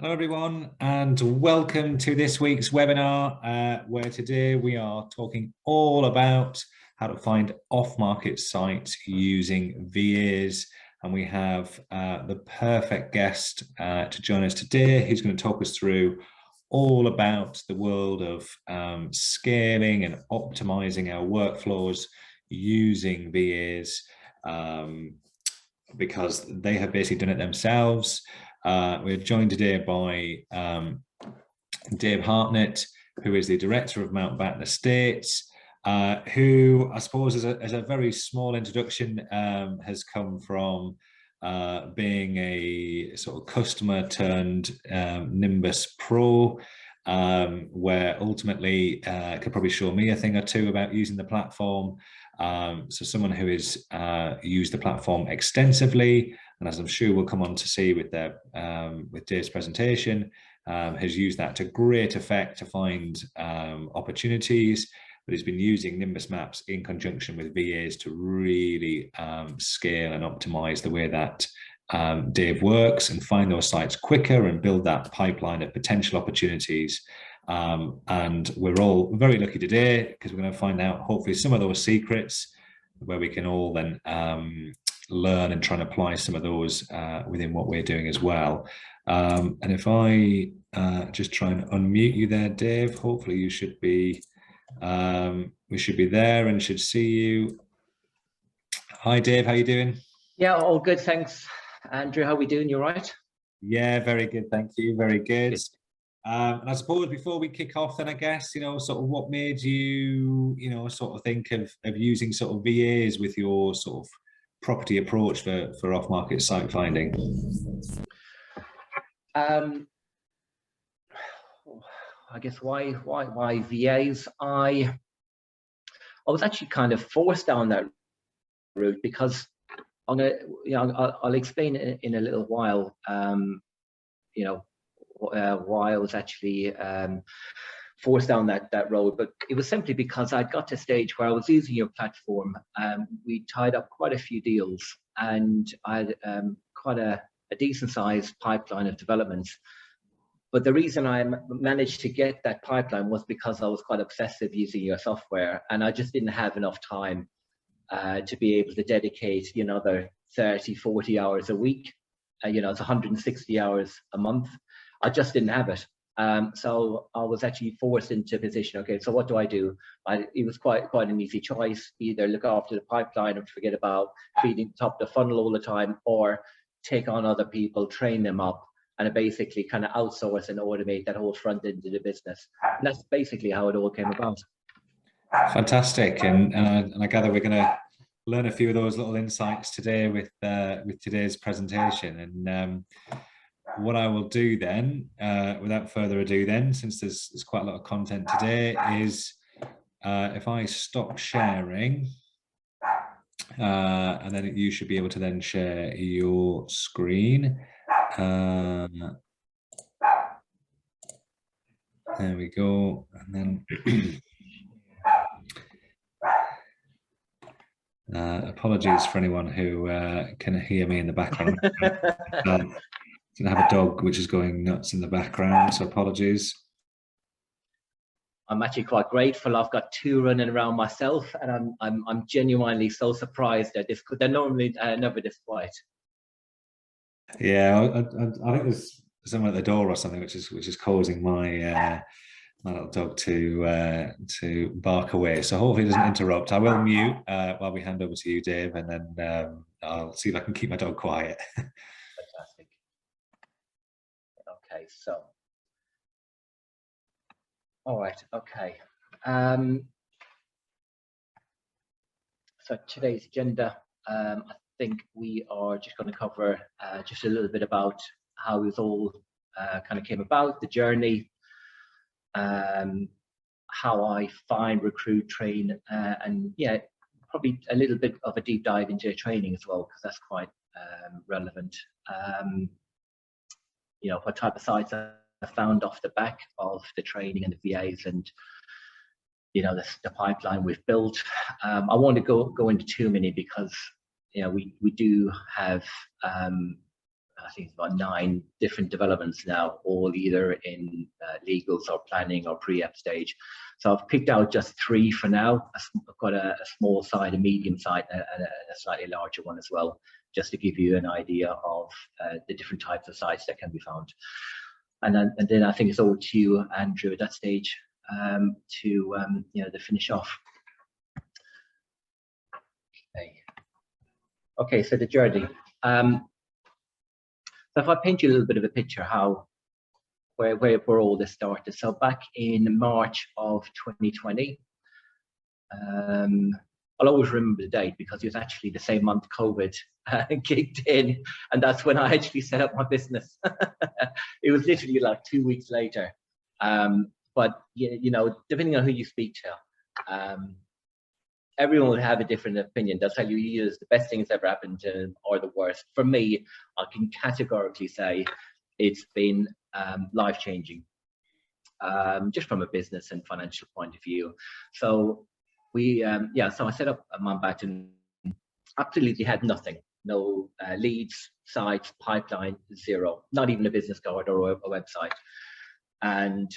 Hello everyone and welcome to this week's webinar where today we are talking all about how to find off-market sites using VAs, and we have the perfect guest to join us today who's going to talk us through all about the world of scaling and optimizing our workflows using VAs because they have basically done it themselves. We're joined today by David Hartnett, who is the director of Mountbatten Estates, who I suppose as a very small introduction has come from being a sort of customer turned Nimbus Pro, where ultimately could probably show me a thing or two about using the platform. So someone who has used the platform extensively, and as I'm sure we'll come on to see with Dave's presentation, has used that to great effect to find opportunities, but he's been using Nimbus Maps in conjunction with VAs to really scale and optimize the way that Dave works and find those sites quicker and build that pipeline of potential opportunities. And we're all very lucky today because we're going to find out hopefully some of those secrets where we can all then learn and try and apply some of those within what we're doing as well. And if I just try and unmute you there, Dave, hopefully you should be, we should be there and should see you. Hi, Dave, how you doing? Yeah, all good, thanks. Andrew, how are we doing? You all right? Yeah, very good, thank you, very good. And I suppose before we kick off then, I guess, sort of what made you, sort of think of using sort of VAs with your sort of property approach for off-market site finding? I guess why VAs? I was actually kind of forced down that route because I'll explain it in a little while. Why I was actually forced down that road, but it was simply because I'd got to a stage where I was using your platform. We tied up quite a few deals, and I had quite a decent sized pipeline of developments. But the reason I managed to get that pipeline was because I was quite obsessive using your software, and I just didn't have enough time to be able to dedicate another 30-40 hours a week. It's 160 hours a month. I just didn't have it. So I was actually forced into a position, okay, so what do I do? It was quite an easy choice: either look after the pipeline and forget about feeding top of the funnel all the time, or take on other people, train them up, and basically kind of outsource and automate that whole front end of the business. And that's basically how it all came about. Fantastic. And I gather we're going to learn a few of those little insights today with today's presentation. And what I will do then, without further ado then, since there's quite a lot of content today, is if I stop sharing, and then you should be able to then share your screen. There we go. And then apologies for anyone who can hear me in the background. I have a dog which is going nuts in the background, so apologies. I'm actually quite grateful. I've got two running around myself, and I'm genuinely so surprised at this, because they're normally never this quiet. Yeah, I think there's someone at the door or something which is causing my my little dog to bark away. So hopefully it doesn't interrupt. I will mute while we hand over to you, Dave, and then I'll see if I can keep my dog quiet. Fantastic. Okay, so. All right, okay. So today's agenda, I think we are just going to cover just a little bit about how it all kind of came about, the journey, how I find, recruit, train, and yeah, probably a little bit of a deep dive into training as well, because that's quite relevant. What type of sites I found off the back of the training and the VAs, and the pipeline we've built. I want to go into too many because we do have I think it's about 9 different developments now, all either in legals or planning or pre-app stage. So I've picked out just 3 for now. I've got a small site, a medium site, and a slightly larger one as well, just to give you an idea of the different types of sites that can be found. And then I think it's over to you, Andrew, at that stage, to finish off. Okay, so the journey. So if I paint you a little bit of a picture where all this started. So back in March of 2020, I'll always remember the date because it was actually the same month COVID kicked in, and that's when I actually set up my business. It was literally like 2 weeks later. But depending on who you speak to, everyone will have a different opinion. They'll tell you either the best thing that's ever happened to them or the worst. For me, I can categorically say it's been life-changing, just from a business and financial point of view. So so I set up a Mountbatten, absolutely had nothing, no leads, sites, pipeline, zero, not even a business card or a website. And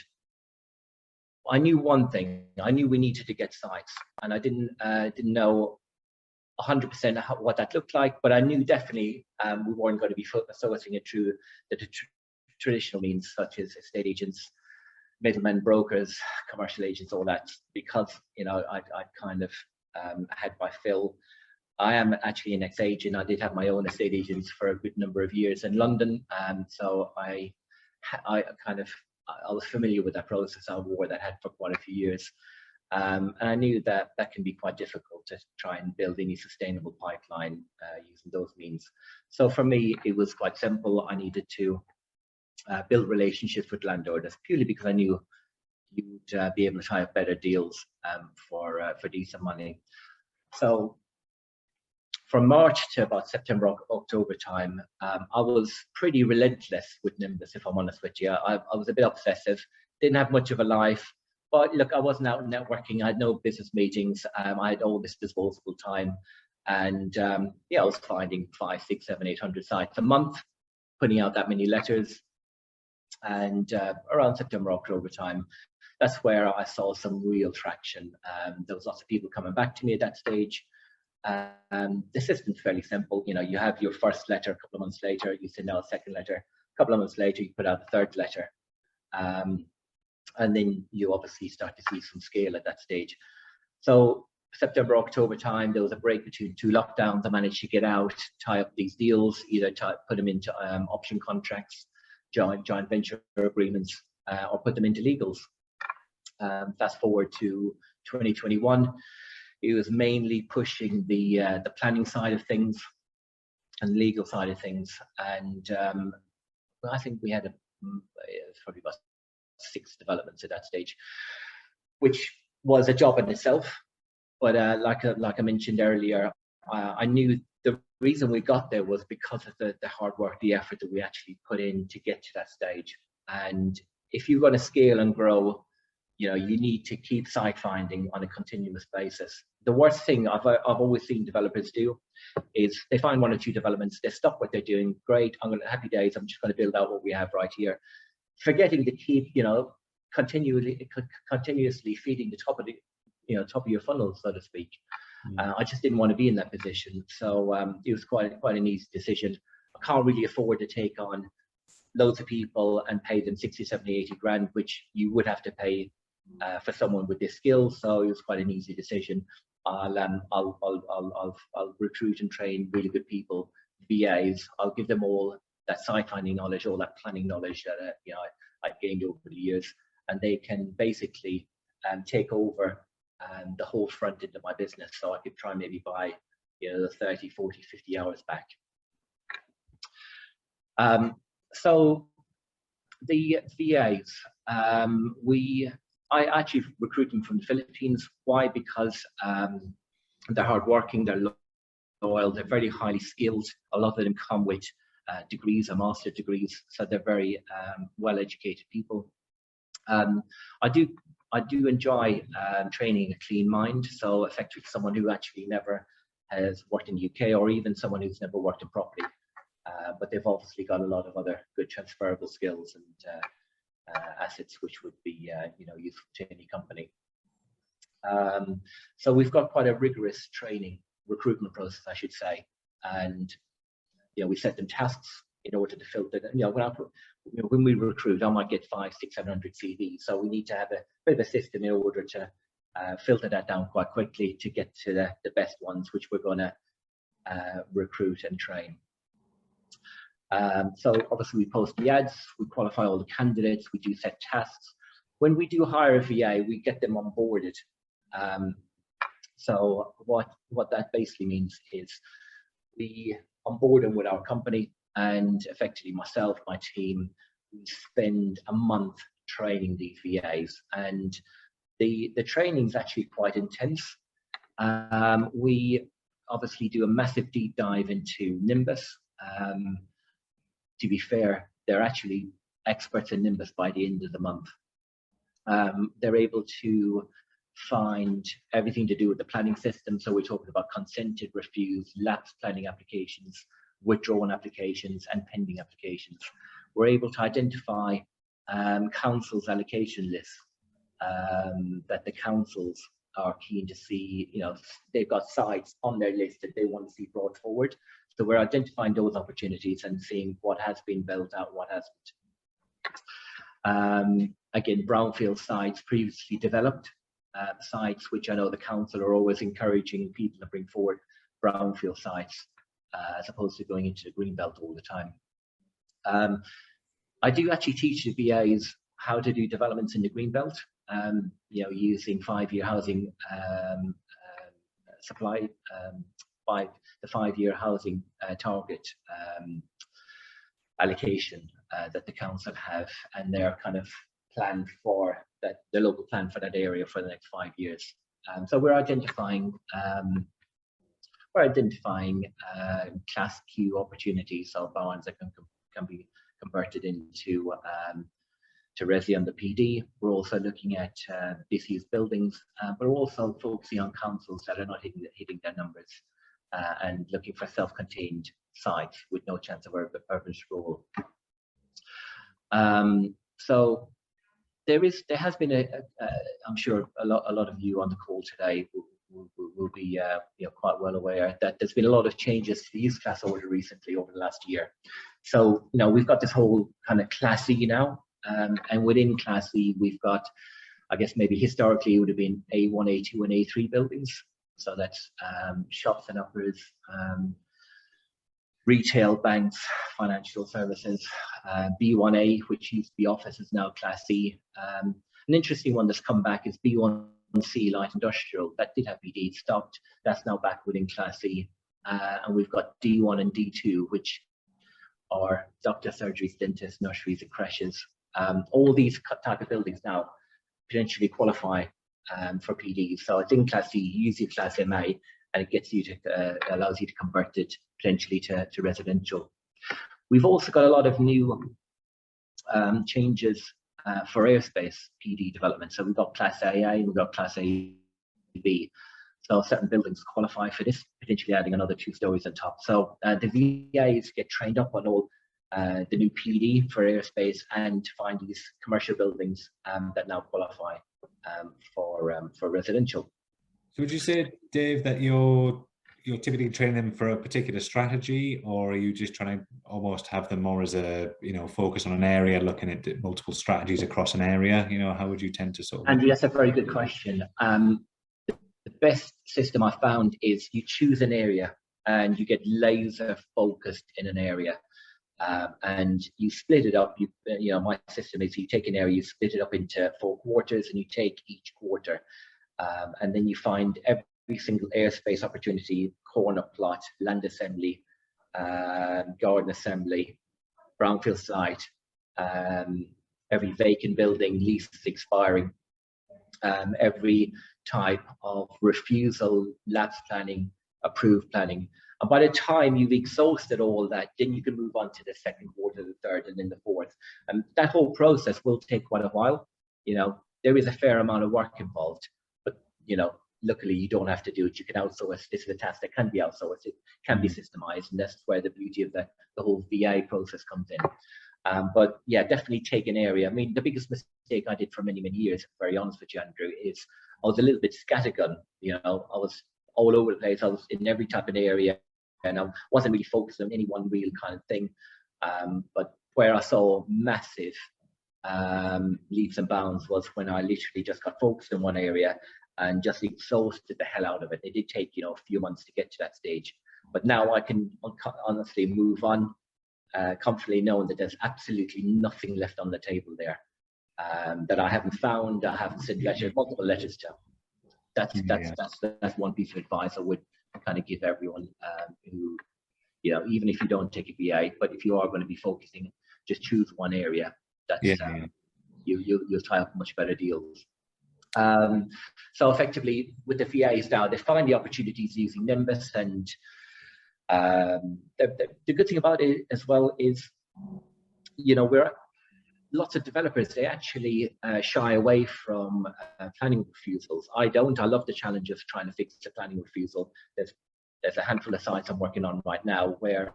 I knew one thing. I knew we needed to get sites, and I didn't know 100% what that looked like, but I knew definitely we weren't going to be sourcing it through the traditional means, such as estate agents, middlemen, brokers, commercial agents, all that, because I kind of had my fill. I am actually an ex-agent. I did have my own estate agents for a good number of years in London, so I was familiar with that process. I wore that hat for quite a few years, and I knew that can be quite difficult to try and build any sustainable pipeline using those means. So for me, it was quite simple. I needed to build relationships with landlords, purely because I knew you'd be able to tie up better deals for decent money. So from March to about September, October time, I was pretty relentless with Nimbus, if I'm honest with you. I was a bit obsessive, didn't have much of a life, but look, I wasn't out networking. I had no business meetings. I had all this disposable time, and I was finding 500, 600, 700, 800 sites a month, putting out that many letters. And around September, October time, that's where I saw some real traction. There was lots of people coming back to me at that stage. The system's fairly simple. You have your first letter, a couple of months later, you send out a second letter, a couple of months later, you put out a third letter. And then you obviously start to see some scale at that stage. So September, October time, there was a break between 2 lockdowns. I managed to get out, tie up these deals, either put them into option contracts, joint venture agreements, or put them into legals. Fast forward to 2021. It was mainly pushing the planning side of things and legal side of things, and I think we had probably about 6 developments at that stage, which was a job in itself. But like I mentioned earlier, I knew the reason we got there was because of the hard work, the effort that we actually put in to get to that stage. And if you're going to scale and grow, you need to keep site finding on a continuous basis. The worst thing I've always seen developers do is they find 1 or 2 developments, they stop what they're doing. Great, happy days. I'm just going to build out what we have right here, forgetting to keep continuously feeding the top of your funnel, so to speak. I just didn't want to be in that position, so it was quite an easy decision. I can't really afford to take on loads of people and pay them 60, 70, 80 grand, which you would have to pay for someone with this skill. So it was quite an easy decision. I'll recruit and train really good people, VAs. I'll give them all that site finding knowledge, all that planning knowledge that I've gained over the years, and they can basically take over the whole front end of my business. So I could try and maybe buy the 30, 40, 50 hours back. So the VAs, I actually recruit them from the Philippines. Why? Because they're hardworking, they're loyal, they're very highly skilled. A lot of them come with degrees or master degrees, so they're very well-educated people. I do enjoy training a clean mind, so effectively someone who actually never has worked in the UK, or even someone who's never worked in property. but they've obviously got a lot of other good transferable skills and assets which would be useful to any company. So we've got quite a rigorous recruitment process, I should say, and we set them tasks in order to filter them. When we recruit, I might get 500, 600, 700 CVs, so we need to have a bit of a system in order to filter that down quite quickly to get to the best ones, which we're going to recruit and train. So obviously we post the ads, we qualify all the candidates, we do set tasks. When we do hire a VA, we get them onboarded. So what that basically means is we onboard them with our company, and effectively myself, my team, we spend a month training these VAs, and the training is actually quite intense. We obviously do a massive deep dive into Nimbus. To be fair, they're actually experts in Nimbus by the end of the month. They're able to find everything to do with the planning system. So we're talking about consented, refused, lapsed planning applications, withdrawn applications, and pending applications. We're able to identify councils' allocation lists that the councils are keen to see. They've got sites on their list that they want to see brought forward. So we're identifying those opportunities and seeing what has been built out, what hasn't. Again, brownfield sites, previously developed sites, which I know the council are always encouraging people to bring forward brownfield sites as opposed to going into the green belt all the time. I do actually teach the VAs how to do developments in the green belt, using 5-year housing supply, by the 5-year housing target allocation that the council have, and their kind of plan for that, the local plan for that area for the next 5 years. So we're identifying class Q opportunities, so barns that can be converted into to resi under PD. We're also looking at disused buildings, but we're also focusing on councils that are not hitting their numbers, and looking for self-contained sites with no chance of urban sprawl. So there has been I'm sure a lot of you on the call today will be quite well aware that there's been a lot of changes to the use class order recently over the last year. So we've got this whole kind of Class E now, and within Class E we've got, I guess maybe historically it would have been A1, A2, and A3 buildings. So that's shops and uppers, retail, banks, financial services. B1A, which used to be offices, now Class C. An interesting one that's come back is B1C, light industrial. That did have PD, stopped. That's now back within Class C. And we've got D1 and D2, which are doctor surgeries, dentists, nurseries, and creches. All these type of buildings now potentially qualify for PD. So it's in Class C, you use your Class MA, and it gets you to allows you to convert it potentially to residential. We've also got a lot of new changes for airspace PD development. So we've got Class AA and we've got Class AB. So certain buildings qualify for this, potentially adding another 2 stories on top. So the VAs get trained up on all the new PD for airspace, and to find these commercial buildings that now qualify for residential. So would you say, Dave, that you're typically training them for a particular strategy, or are you just trying to almost have them more as a focus on an area, looking at multiple strategies across an area? How would you tend to sort of? Andy, that's a very good question. The best system I found is you choose an area and you get laser focused in an area, and you split it up. My system is you take an area, you split it up into 4 quarters, and you take each quarter, and then you find every single airspace opportunity, corner plot, land assembly, garden assembly, brownfield site, every vacant building, lease expiring, every type of refusal, lapse planning, approved planning. And by the time you've exhausted all that, then you can move on to the 2nd quarter, the 3rd, and then the 4th. And that whole process will take quite a while. There is a fair amount of work involved, but luckily you don't have to do it. You can outsource. This is a task that can be outsourced. It can be systemized, and that's where the beauty of the whole VA process comes in. But yeah, definitely take an area. I mean, the biggest mistake I did for many, many years, very honest with you, Andrew, is I was a little bit scattergun. You know, I was all over the place. I was in every type of area, and I wasn't really focused on any one real kind of thing. But where I saw massive leaps and bounds was when I literally just got focused in one area and just exhausted the hell out of it. It did take, you know, a few months to get to that stage, but now I can honestly move on comfortably, knowing that there's absolutely nothing left on the table there that I haven't found. I haven't sent multiple letters to. That's one piece of advice I would kind of give everyone who, you know, even if you don't take a VA, but if you are going to be focusing, just choose one area. That's you'll tie up much better deals. So effectively, with the VAs now, they find the opportunities using Nimbus, and the good thing about it as well is, you know, lots of developers, they actually shy away from planning refusals. I don't. I love the challenge of trying to fix the planning refusal. There's a handful of sites I'm working on right now where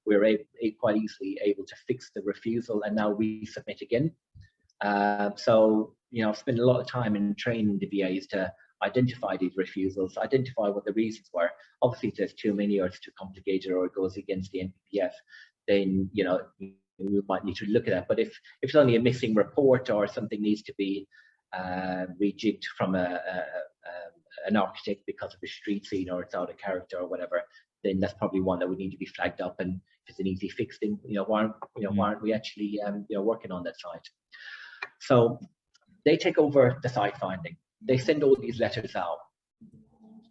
we're quite easily able to fix the refusal and now resubmit again. So, you know, I've spent a lot of time in training the VAs to identify these refusals, identify what the reasons were. Obviously, if there's too many or it's too complicated or it goes against the NPPF, then, you know, we might need to look at that. But if it's only a missing report or something needs to be rejigged from an architect because of a street scene or it's out of character or whatever, then that's probably one that would need to be flagged up. And if it's an easy fix, then, you know, why aren't we actually you know, working on that site? So they take over the site finding. They send all these letters out,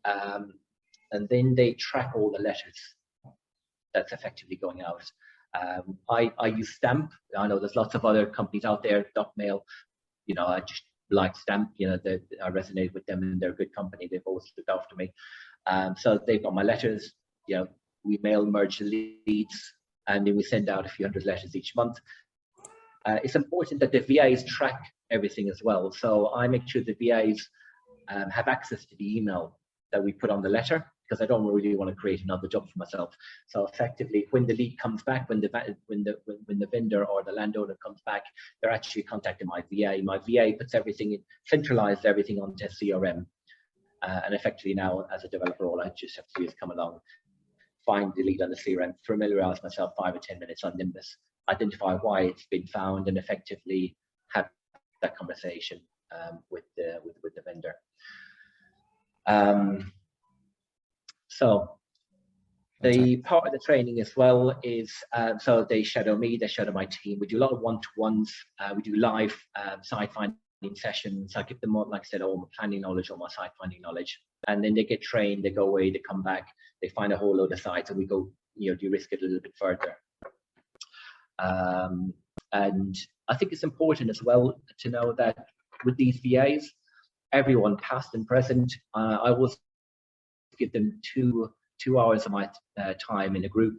and then they track all the letters that's effectively going out. I use Stamp. I know there's lots of other companies out there, DocMail. You know, I just like Stamp. You know, I resonate with them, and they're a good company. They've always looked after me. So they've got my letters. You know, we mail merge the leads, and then we send out a few hundred letters each month. It's important that the VAs track everything as well. So I make sure the VAs have access to the email that we put on the letter, because I don't really want to create another job for myself. So effectively, when the lead comes back, when the vendor or the landowner comes back, they're actually contacting my VA. My VA puts everything in, centralized everything onto CRM. And effectively now, as a developer, all I just have to do is come along, find the lead on the CRM, familiarize myself 5 or 10 minutes on Nimbus, identify why it's been found, and effectively have that conversation with the vendor. So the part of the training as well is, so they shadow me, they shadow my team. We do a lot of one-to-ones. We do live site finding sessions. I give them, like I said, all my planning knowledge, all my site finding knowledge, and then they get trained. They go away, they come back, they find a whole load of sites, and we go, you know, de-risk it a little bit further. And I think it's important as well to know that with these VAs, everyone past and present, I always give them two hours of my time in a group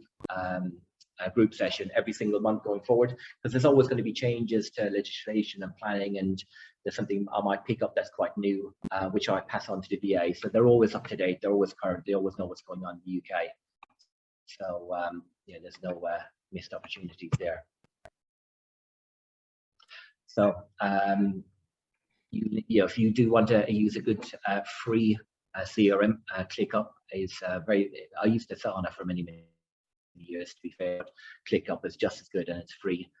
session every single month going forward, because there's always going to be changes to legislation and planning, and there's something I might pick up that's quite new, which I pass on to the VA. So they're always up to date, they're always current, they always know what's going on in the UK. So yeah, there's no missed opportunities there. So you know, if you do want to use a good free CRM, ClickUp is very. I used to sell on it for many years. To be fair, ClickUp is just as good and it's free.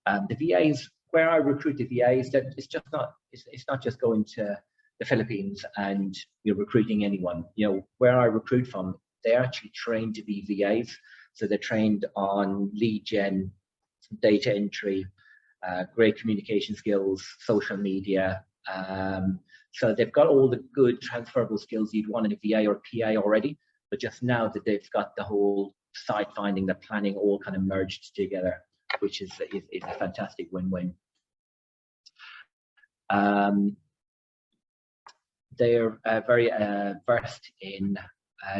The VAs, where I recruit the VAs, that it's just not. It's not just going to the Philippines and you're recruiting anyone. You know, where I recruit from, they're actually trained to be VAs. So they're trained on lead gen, data entry, great communication skills, social media. So they've got all the good transferable skills you'd want in a VA or a PA already, but just now that they've got the whole site finding, the planning all kind of merged together, which is a fantastic win-win. They're very versed in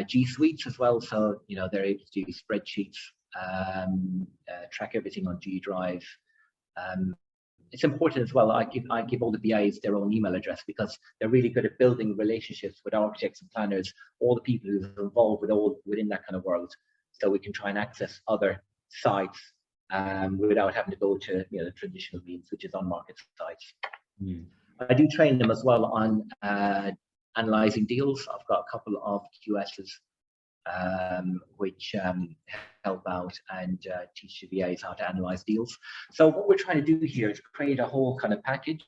G Suites as well, so you know they're able to do spreadsheets, track everything on G Drive, it's important as well. I give all the BAs their own email address because they're really good at building relationships with architects and planners, all the people who are involved within that kind of world, so we can try and access other sites without having to go to the traditional means, which is on market sites. I do train them as well on analyzing deals. I've got a couple of QSs which help out and teach the VAs how to analyze deals. So what we're trying to do here is create a whole kind of package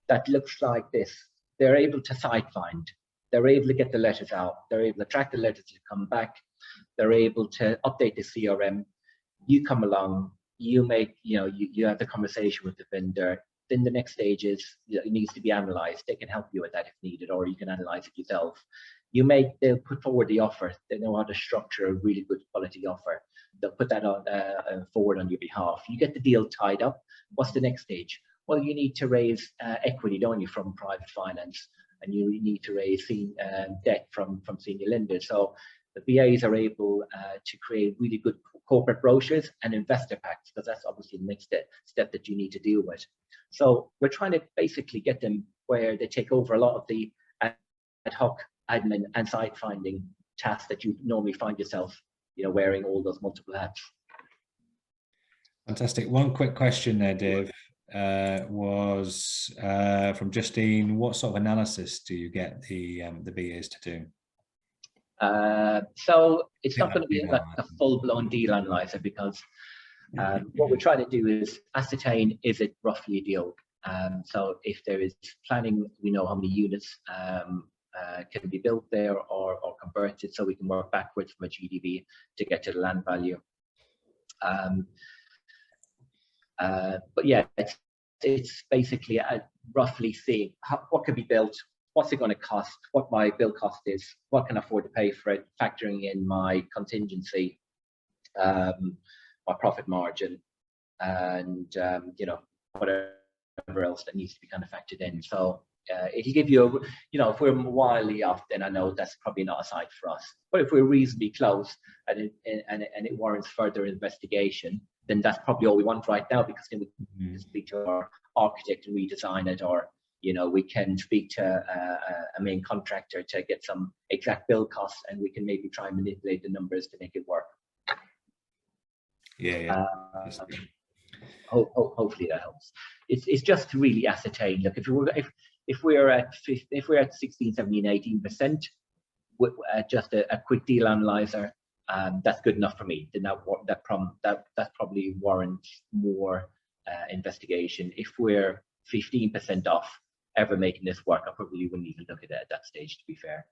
that looks like this. They're able to site find, they're able to get the letters out, they're able to track the letters to come back, they're able to update the CRM. You come along, you make, you have the conversation with the vendor. Then the next stage is it needs to be analyzed. They can help you with that if needed, or you can analyze it yourself. They'll put forward the offer. They know how to structure a really good quality offer. They'll put that on forward on your behalf. You get the deal tied up. What's the next stage? Well, you need to raise equity, don't you, from private finance, and you need to raise debt from senior lenders. So the BAs are able to create really good corporate brochures and investor packs, because that's obviously the next step that you need to deal with. So we're trying to basically get them where they take over a lot of the ad hoc admin and site finding tasks that you normally find yourself, wearing all those multiple hats. Fantastic. One quick question there, Dave, was from Justine. What sort of analysis do you get the BAs to do? So it's not going to be like a full-blown deal analyzer, because what we're trying to do is ascertain, is it roughly a deal? So if there is planning, we know how many units can be built there or converted, so we can work backwards from a GDV to get to the land value. But yeah, it's basically roughly seeing what can be built, what's it going to cost, what my build cost is, what can I afford to pay for it, factoring in my contingency, my profit margin, and whatever else that needs to be kind of factored in. So it'll give you if we're wildly off, then I know that's probably not a site for us. But if we're reasonably close and it warrants further investigation, then that's probably all we want right now, because then we can speak to our architect and redesign it, or we can speak to a main contractor to get some exact build costs, and we can maybe try and manipulate the numbers to make it work. Hopefully that helps. It's just to really ascertain. Look, if we're at 16, 17, 18%, just a quick deal analyzer, that's good enough for me. Then that probably warrants more investigation. If we're 15% off ever making this work, I probably wouldn't even look at it at that stage, to be fair.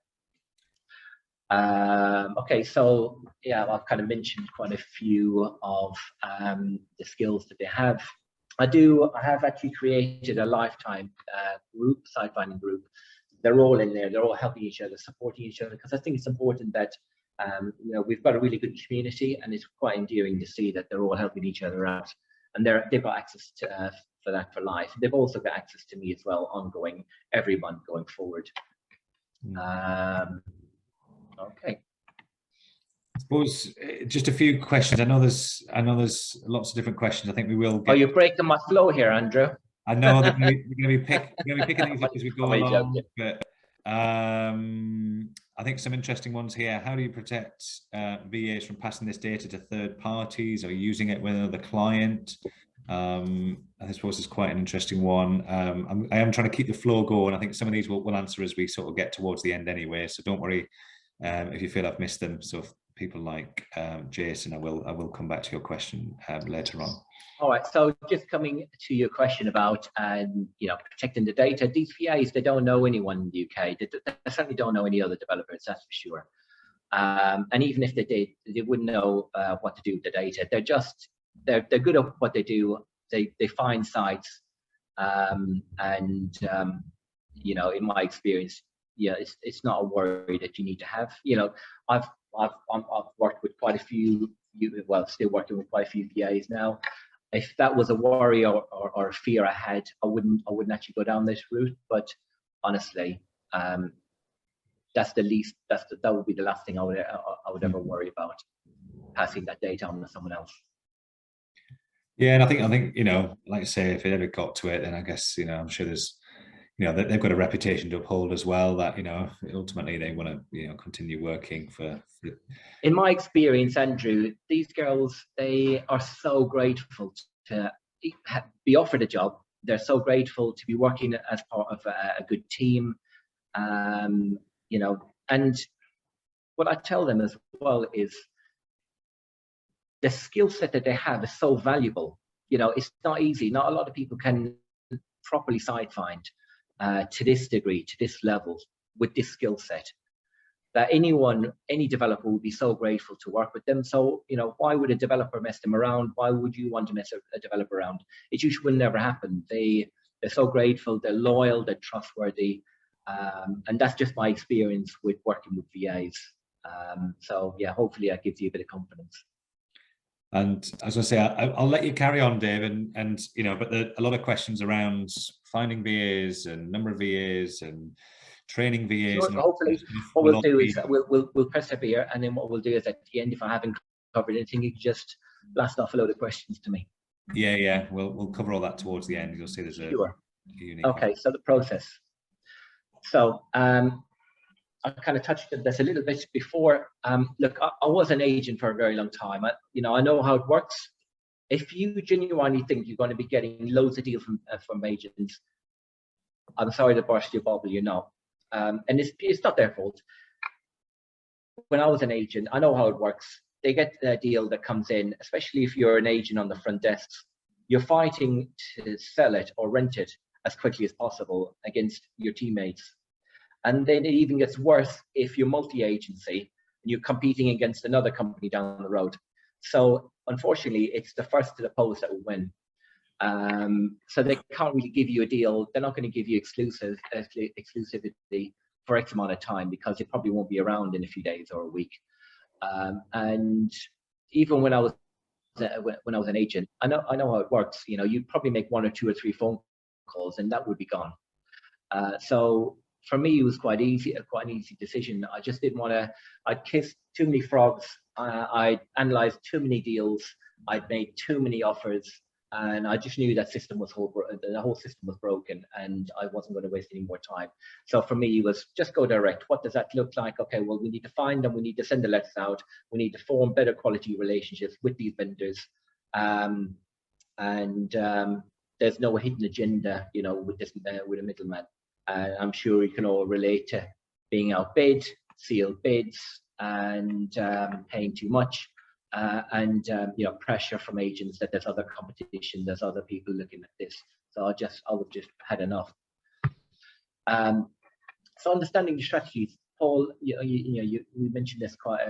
Okay, so yeah, I've kind of mentioned quite a few of the skills that they have. I have actually created a lifetime group, site finding group. They're all in there. They're all helping each other, supporting each other, because I think it's important that we've got a really good community, and it's quite endearing to see that they're all helping each other out, and they've got access to for that for life. They've also got access to me as well, ongoing, every month going forward. Okay. I suppose just a few questions. I know there's lots of different questions. I think we will get... Oh, you're breaking my flow here, Andrew. I know they're going to be picking these up as we go along, but I think some interesting ones here. How do you protect VAs from passing this data to third parties or using it with another client? I suppose it's quite an interesting one. I am trying to keep the flow going. I think some of these we'll answer as we sort of get towards the end anyway, so don't worry if you feel I've missed them. So if people like Jason, I will come back to your question later on. All right, so just coming to your question about protecting the data, these VAs, they don't know anyone in the UK. They certainly don't know any other developers, that's for sure. And even if they did, they wouldn't know what to do with the data. They're good at what they do. They find sites, in my experience, it's not a worry that you need to have. I've worked with quite a few, still working with quite a few VAs now. If that was a worry or a fear I had, I wouldn't actually go down this route. But honestly, that would be the last thing I would ever worry about, passing that data on to someone else. Yeah, and I think you know, like I say, if it ever got to it, then I guess you know, I'm sure there's you know they've got a reputation to uphold as well. That you know, ultimately they want to you know continue working for. In my experience, Andrew, these girls, they are so grateful to be offered a job. They're so grateful to be working as part of a good team. You know, and what I tell them as well is the skill set that they have is so valuable. You know, it's not easy. Not a lot of people can properly site find to this degree, to this level, with this skill set. That any developer would be so grateful to work with them. So, you know, why would a developer mess them around? Why would you want to mess a developer around? It usually will never happen. They're so grateful, they're loyal, they're trustworthy. And that's just my experience with working with VAs. So yeah, hopefully that gives you a bit of confidence. And as I say, I'll let you carry on, Dave, and you know, but a lot of questions around finding VAs and number of VAs and training VAs. Sure. And Hopefully, what we'll do is we'll persevere, and then what we'll do is at the end, if I haven't covered anything, you can just blast off a load of questions to me. Yeah, we'll cover all that towards the end. You'll see there's a unique. Okay, so the process. So I kind of touched on this a little bit before. Look, I was an agent for a very long time. You know, I know how it works. If you genuinely think you're going to be getting loads of deals from agents, I'm sorry to burst your bubble, you know. And it's not their fault. When I was an agent, I know how it works. They get a deal that comes in, especially if you're an agent on the front desk. You're fighting to sell it or rent it as quickly as possible against your teammates. And then it even gets worse if you're multi-agency and you're competing against another company down the road. So unfortunately, it's the first to the post that will win. So they can't really give you a deal. They're not going to give you exclusivity for X amount of time because it probably won't be around in a few days or a week. And even when I was an agent, I know how it works. You know, you'd probably make 1 or 2 or 3 phone calls and that would be gone. So for me, it was quite an easy decision. I just didn't want to. I'd kissed too many frogs. I'd analyzed too many deals. I'd made too many offers, and I just knew that the whole system was broken, and I wasn't going to waste any more time. So for me, it was just go direct. What does that look like? Okay, well, we need to find them. We need to send the letters out. We need to form better quality relationships with these vendors, and there's no hidden agenda, you know, with a middleman. I'm sure you can all relate to being outbid, sealed bids, and paying too much, and you know, pressure from agents that there's other competition, there's other people looking at this. So I would just had enough. So understanding the strategies, Paul, we mentioned this quite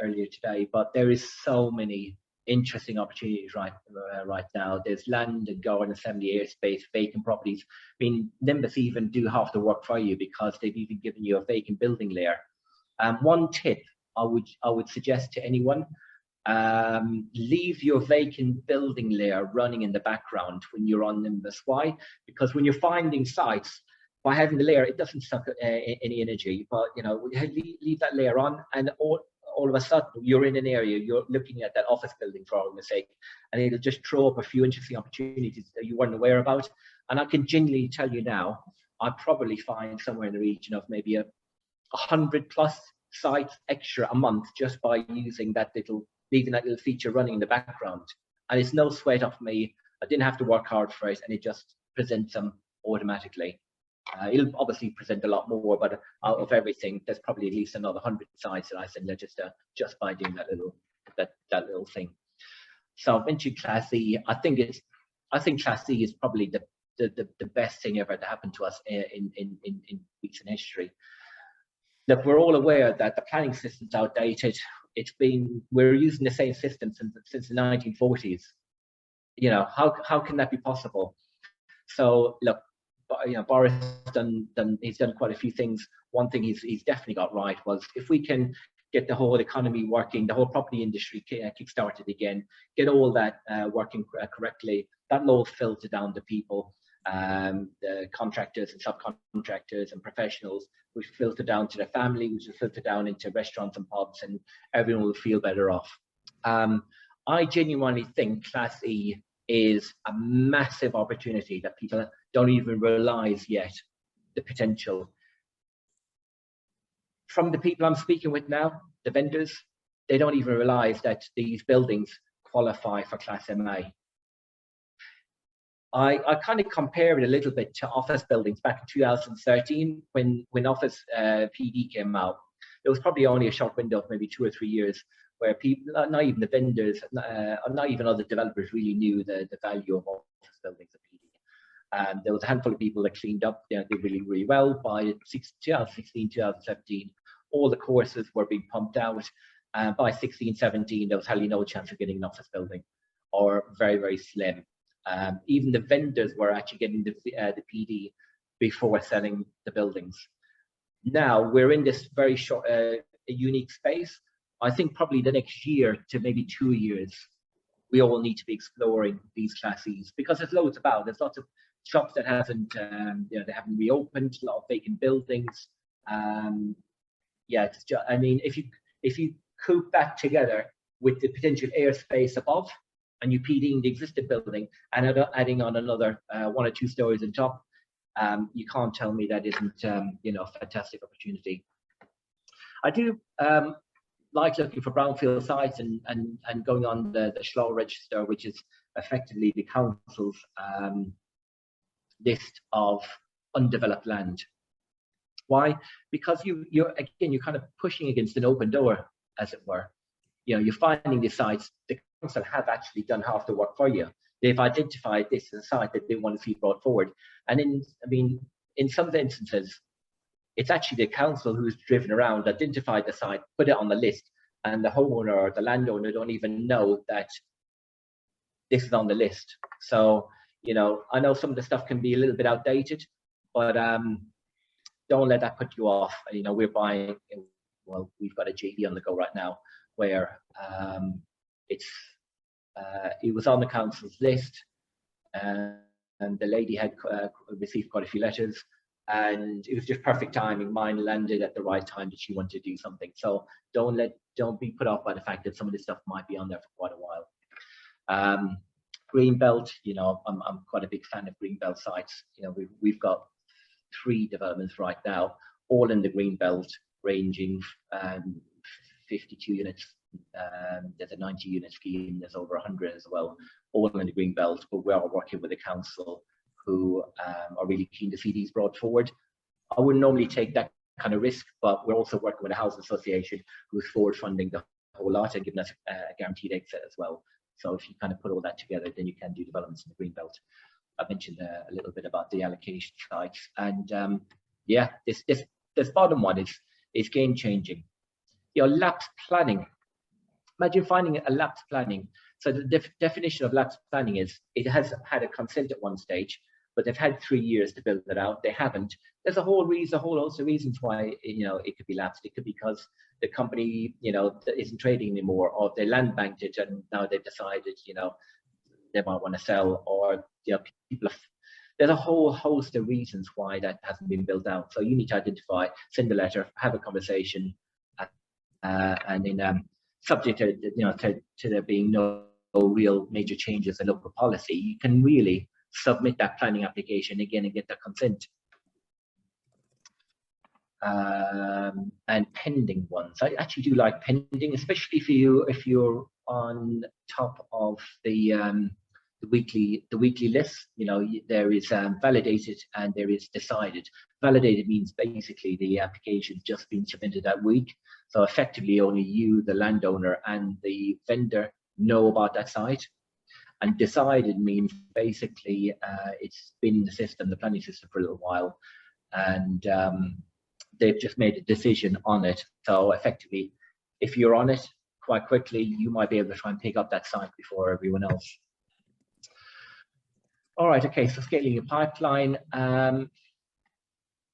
earlier today, but there is so many interesting opportunities right now. There's land and garden, assembly, airspace, vacant properties. I mean, Nimbus even do half the work for you because they've even given you a vacant building layer. One tip I would suggest to anyone: leave your vacant building layer running in the background when you're on Nimbus. Why? Because when you're finding sites, by having the layer, it doesn't suck any energy. But you know, leave that layer on, and all of a sudden you're in an area, you're looking at that office building, for argument's sake, and it'll just throw up a few interesting opportunities that you weren't aware about. And I can genuinely tell you now, I probably find somewhere in the region of maybe 100+ sites extra a month just by leaving that little feature running in the background. And it's no sweat off me. I didn't have to work hard for it, and it just presents them automatically. It'll obviously present a lot more, but out of everything, there's probably at least another 100 sites that I send register just by doing that little thing. So I mentioned Class E. I think Class E is probably the best thing ever to happen to us in recent history. Look, we're all aware that the planning system's outdated. We're using the same system since the 1940s. You know, how can that be possible? So look, you know, Boris he's done quite a few things. One thing he's definitely got right was if we can get the whole economy working, the whole property industry kick-started again, get all that working correctly, that will all filter down to people, the contractors and subcontractors and professionals, which filter down to their family, which will filter down into restaurants and pubs, and everyone will feel better off. I genuinely think Class E is a massive opportunity that people don't even realize yet the potential. From the people I'm speaking with now, the vendors, they don't even realize that these buildings qualify for Class MA. I kind of compare it a little bit to office buildings back in 2013 when Office PD came out. There was probably only a short window of maybe 2 or 3 years where people, not even the vendors, not even other developers really knew the value of office buildings at PD. There was a handful of people that cleaned up, they did really, really well. By 2016, 2017, all the courses were being pumped out. By 16, 17, there was hardly no chance of getting an office building, or very, very slim. Even the vendors were actually getting the PD before selling the buildings. Now we're in this very short, a unique space. I think probably the next year to maybe 2 years, we all need to be exploring these classes, because there's loads about. There's lots of shops that haven't, they haven't reopened. A lot of vacant buildings. Yeah, it's just, I mean, if you coop that together with the potential airspace above, and you PDing the existing building and adding on another 1 or 2 stories on top, you can't tell me that isn't a fantastic opportunity. I do like looking for brownfield sites and going on the SLO register, which is effectively the council's list of undeveloped land. Why? Because you're kind of pushing against an open door, as it were. You're finding the sites. The council have actually done half the work for you. They've identified this as a site that they want to see brought forward. And in some instances, it's actually the council who's driven around, identified the site, put it on the list, and the homeowner or the landowner don't even know that this is on the list. So, I know some of the stuff can be a little bit outdated, but don't let that put you off. We're buying, well, we've got a JD on the go right now where it was on the council's list, and the lady had received quite a few letters, and it was just perfect timing. Mine landed at the right time that she wanted to do something. So don't be put off by the fact that some of this stuff might be on there for quite a while. Greenbelt, I'm quite a big fan of Greenbelt sites. We've got 3 developments right now, all in the Greenbelt, ranging 52 units. There's a 90 unit scheme, there's over 100 as well, all in the Greenbelt, but we are working with the council who are really keen to see these brought forward. I wouldn't normally take that kind of risk, but we're also working with a housing association who's forward funding the whole lot and giving us a guaranteed exit as well. So if you kind of put all that together, then you can do developments in the Greenbelt. I mentioned a little bit about the allocation sites, and yeah, this bottom one is game changing. Lapse planning. Imagine finding a lapse planning. So the definition of lapse planning is it has had a consent at one stage, but they've had 3 years to build it out. They haven't. There's a whole host of reasons why it could be lapsed. It could be because the company isn't trading anymore, or they land banked it and now they've decided they might want to sell, or there's a whole host of reasons why that hasn't been built out. So you need to identify, send a letter, have a conversation, and then subject to there being no real major changes in local policy, you can really submit that planning application again and get the consent. And pending ones, I actually do like pending, especially if you're on top of the weekly list. There is validated and there is decided. Validated means basically the application's just been submitted that week, so effectively only you, the landowner, and the vendor know about that site. And decided means basically it's been in the system, the planning system, for a little while, and they've just made a decision on it. So effectively, if you're on it quite quickly, you might be able to try and pick up that site before everyone else. All right, okay, so scaling your pipeline.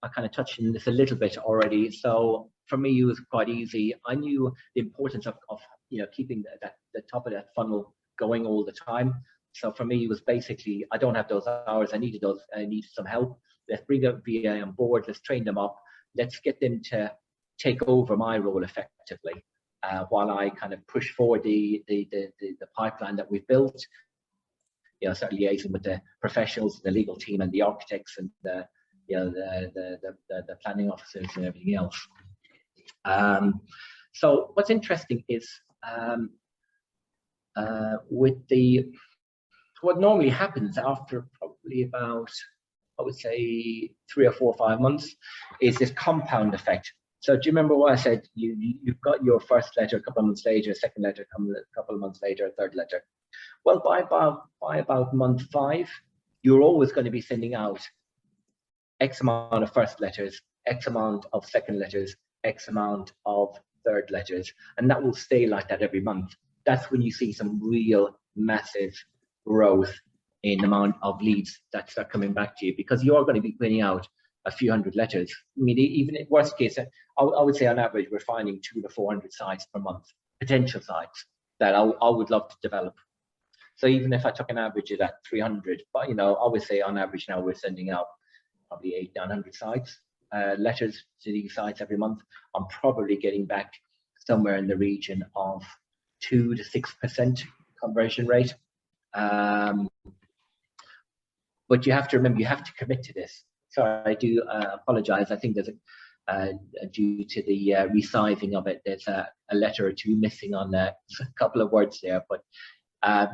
I kind of touched on this a little bit already. So for me, it was quite easy. I knew the importance of keeping the top of that funnel going all the time. So for me, it was basically, I don't have those hours. I needed some help. Let's bring a VA on board. Let's train them up. Let's get them to take over my role effectively, while I kind of push forward the pipeline that we've built. start liaising with the professionals, the legal team, and the architects, and the planning officers and everything else. So what's interesting is what normally happens after probably about, I would say, 3 or 4 or 5 months, is this compound effect. So do you remember what I said? You've got your first letter a couple of months later, second letter a couple of months later, third letter. Well, by about month 5, you're always going to be sending out X amount of first letters, X amount of second letters, X amount of third letters, and that will stay like that every month. That's when you see some real massive growth in the amount of leads that start coming back to you, because you're going to be putting out a few hundred letters. I mean, even in worst case, I would say on average we're finding 200 to 400 sites per month, potential sites that I would love to develop. So even if I took an average of that 300, but I would say on average now we're sending out probably 800 to 900 sites, letters to these sites every month. I'm probably getting back somewhere in the region of 2 to 6% conversion rate. But you have to remember, you have to commit to this. Sorry, I do apologize. I think there's due to the resizing of it, there's a letter or two missing on a couple of words there, but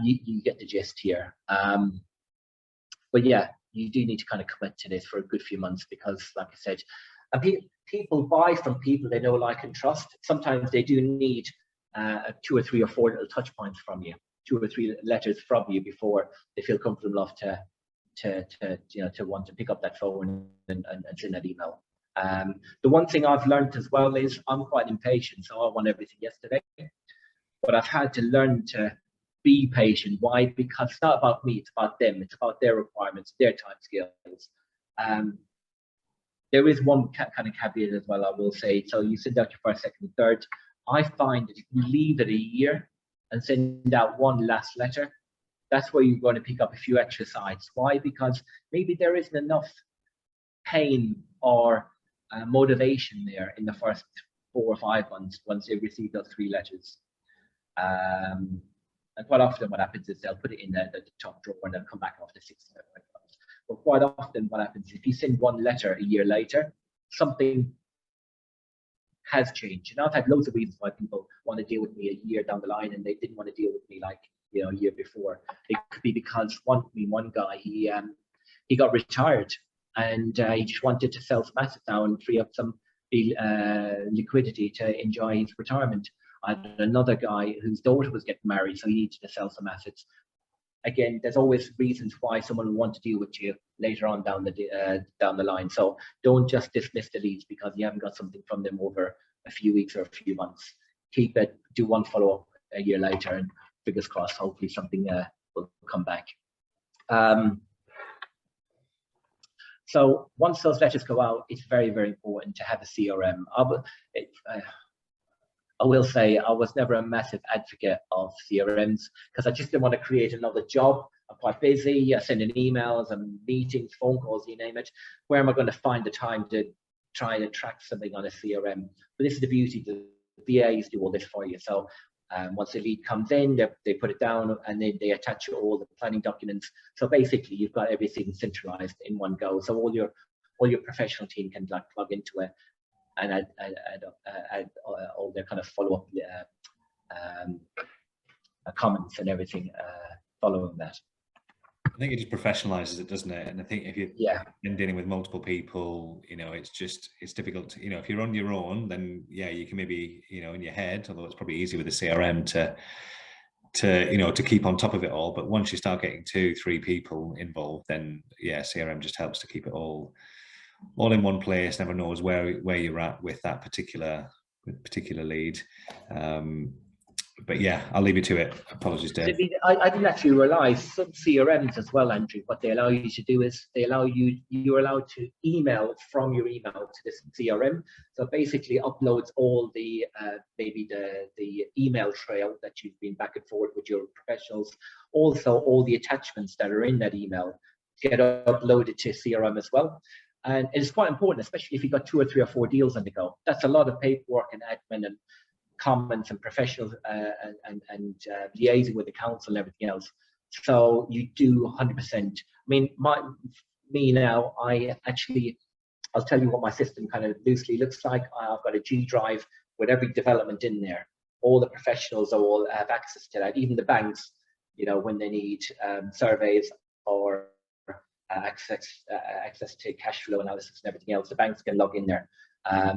you get the gist here. But yeah, you do need to kind of commit to this for a good few months, because like I said, people buy from people they know, like, and trust. Sometimes they do need 2 or 3 or 4 little touch points from you, 2 or 3 letters from you before they feel comfortable enough to want to pick up that phone and send that email. The one thing I've learned as well is I'm quite impatient, so I want everything yesterday. But I've had to learn to be patient. Why? Because it's not about me, it's about them. It's about their requirements, their time scales. There is one kind of caveat as well, I will say. So you send out your first, second, and third. I find that if you leave it a year and send out one last letter, that's where you're going to pick up a few extra sites. Why? Because maybe there isn't enough pain or motivation there in the first 4 or 5 months once they've received those 3 letters. And quite often what happens is they'll put it in the top drawer and they'll come back after 6 or 7 months. But quite often what happens is if you send one letter a year later, something has changed. And I've had loads of reasons why people want to deal with me a year down the line and they didn't want to deal with me like a year before. It could be because one guy, he got retired and he just wanted to sell some assets now and free up some liquidity to enjoy his retirement. I had another guy whose daughter was getting married, so he needed to sell some assets. Again, there's always reasons why someone will want to deal with you later on down the line. So don't just dismiss the leads because you haven't got something from them over a few weeks or a few months. Keep it, do one follow-up a year later, and fingers crossed, hopefully something will come back. So once those letters go out, it's very, very important to have a CRM. I will say I was never a massive advocate of CRMs because I just didn't want to create another job. I'm quite busy. I send in emails and meetings, phone calls, you name it. Where am I going to find the time to try and track something on a CRM? But this is the beauty. The VAs do all this for you. So once the lead comes in, they put it down and then they attach all the planning documents. So basically, you've got everything centralized in one go. So all your professional team can like plug into it and add all their kind of follow-up comments and everything following that. I think it just professionalizes it, doesn't it? And I think if you're dealing with multiple people, it's difficult to, if you're on your own, then you can maybe, in your head, although it's probably easy with a CRM to keep on top of it all. But once you start getting 2-3 people involved, then CRM just helps to keep it all in one place. Never knows where you're at with that particular lead. But I'll leave you to it. Apologies, Dave. I didn't actually realize some CRMs as well, Andrew. What they allow you to do is you're allowed to email from your email to this CRM. So basically uploads all the maybe the email trail that you've been back and forth with your professionals. Also all the attachments that are in that email get uploaded to CRM as well. And it's quite important, especially if you've got 2 or 3 or 4 deals on the go. That's a lot of paperwork and admin and comments and professionals and liaising with the council and everything else. So you do 100%. I mean, now, I'll tell you what my system kind of loosely looks like. I've got a G drive with every development in there. All the professionals all have access to that, even the banks, you know, when they need surveys or access to cash flow analysis and everything else, the banks can log in there.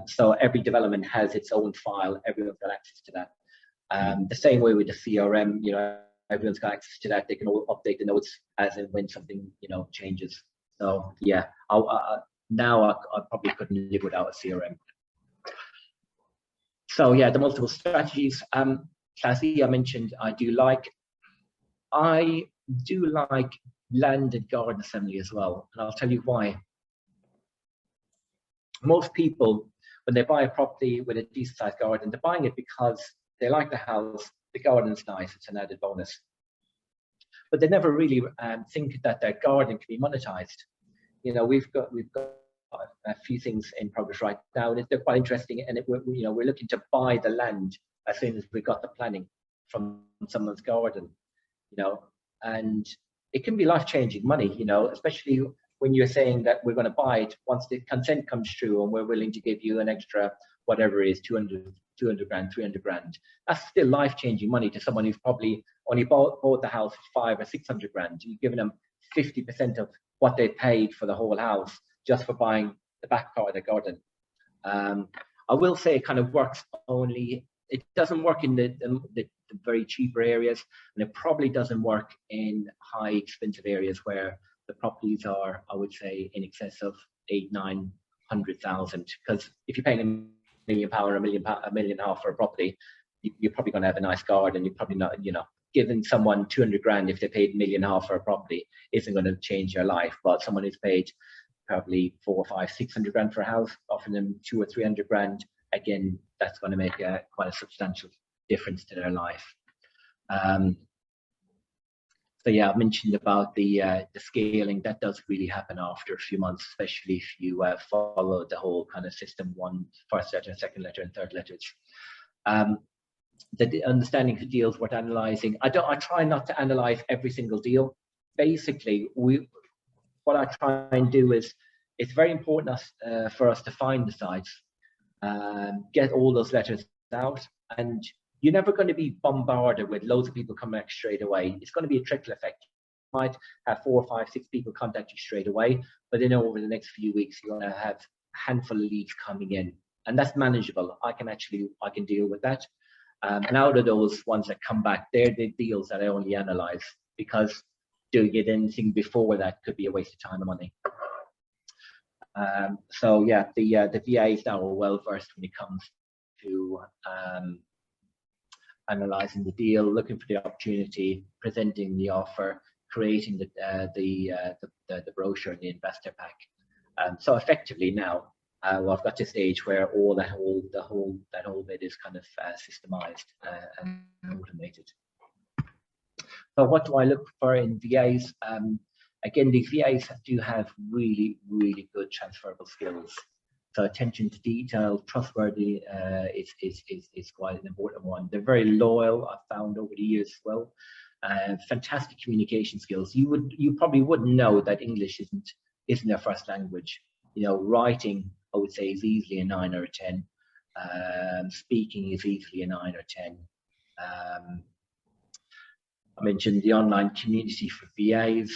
So every development has its own file. Everyone's got access to that. The same way with the CRM, you know, everyone's got access to that. They can all update the notes as and when something, you know, changes. So yeah, now I probably couldn't live without a CRM. So yeah, the multiple strategies. Class E, I mentioned I do like landed garden assembly as well, and I'll tell you why. Most people, when they buy a property with a decent sized garden, they're buying it because they like the house, the garden's nice, it's an added bonus. But they never really think that their garden can be monetized. You know, we've got a few things in progress right now, and they're quite interesting. And we're looking to buy the land as soon as we got the planning from someone's garden. You know, and it can be life-changing money. You know, especially when you're saying that we're going to buy it once the consent comes through, and we're willing to give you an extra whatever it is, 200 grand, 300 grand. That's still life-changing money to someone who's probably only bought the house for 500 or 600 grand. You're giving them 50% of what they paid for the whole house just for buying the back part of the garden. I will say it kind of works only, it doesn't work in the very cheaper areas, and it probably doesn't work in high expensive areas where the properties are, I would say, in excess of 800,000-900,000. Because if you're paying £1 million or £1.5 million for a property, you're probably going to have a nice garden. You're probably not, you know, giving someone 200 grand if they paid £1.5 million for a property isn't going to change their life. But someone who's paid probably 400, 500, 600 grand for a house, offering them 200 or 300 grand, again, that's going to make quite a substantial difference to their life. So yeah, I mentioned about the scaling. That does really happen after a few months, especially if you follow the whole kind of system: first letter, second letter, and third letters. The understanding the deals worth analyzing. I try not to analyze every single deal. Basically, what I try and do is, it's very important for us to find the sites, get all those letters out, and you're never going to be bombarded with loads of people coming back straight away. It's going to be a trickle effect. You might have 4, 5, 6 people contact you straight away, but then over the next few weeks, you're going to have a handful of leads coming in, and that's manageable. I can deal with that. And out of those ones that come back, they're the deals that I only analyze, because doing it anything before that could be a waste of time and money. So yeah, the VAs now are well versed when it comes to analyzing the deal, looking for the opportunity, presenting the offer, creating the brochure and the investor pack. So effectively now, I've got to a stage where that whole bit is kind of systemized and automated. So what do I look for in VAs? Again, these VAs do have really, really good transferable skills. So attention to detail, trustworthy is quite an important one. They're very loyal, I've found over the years as well. Fantastic communication skills. You probably wouldn't know that English isn't their first language. You know, writing, I would say, is easily a 9 or a 10. Speaking is easily a 9 or 10. I mentioned the online community for VAs.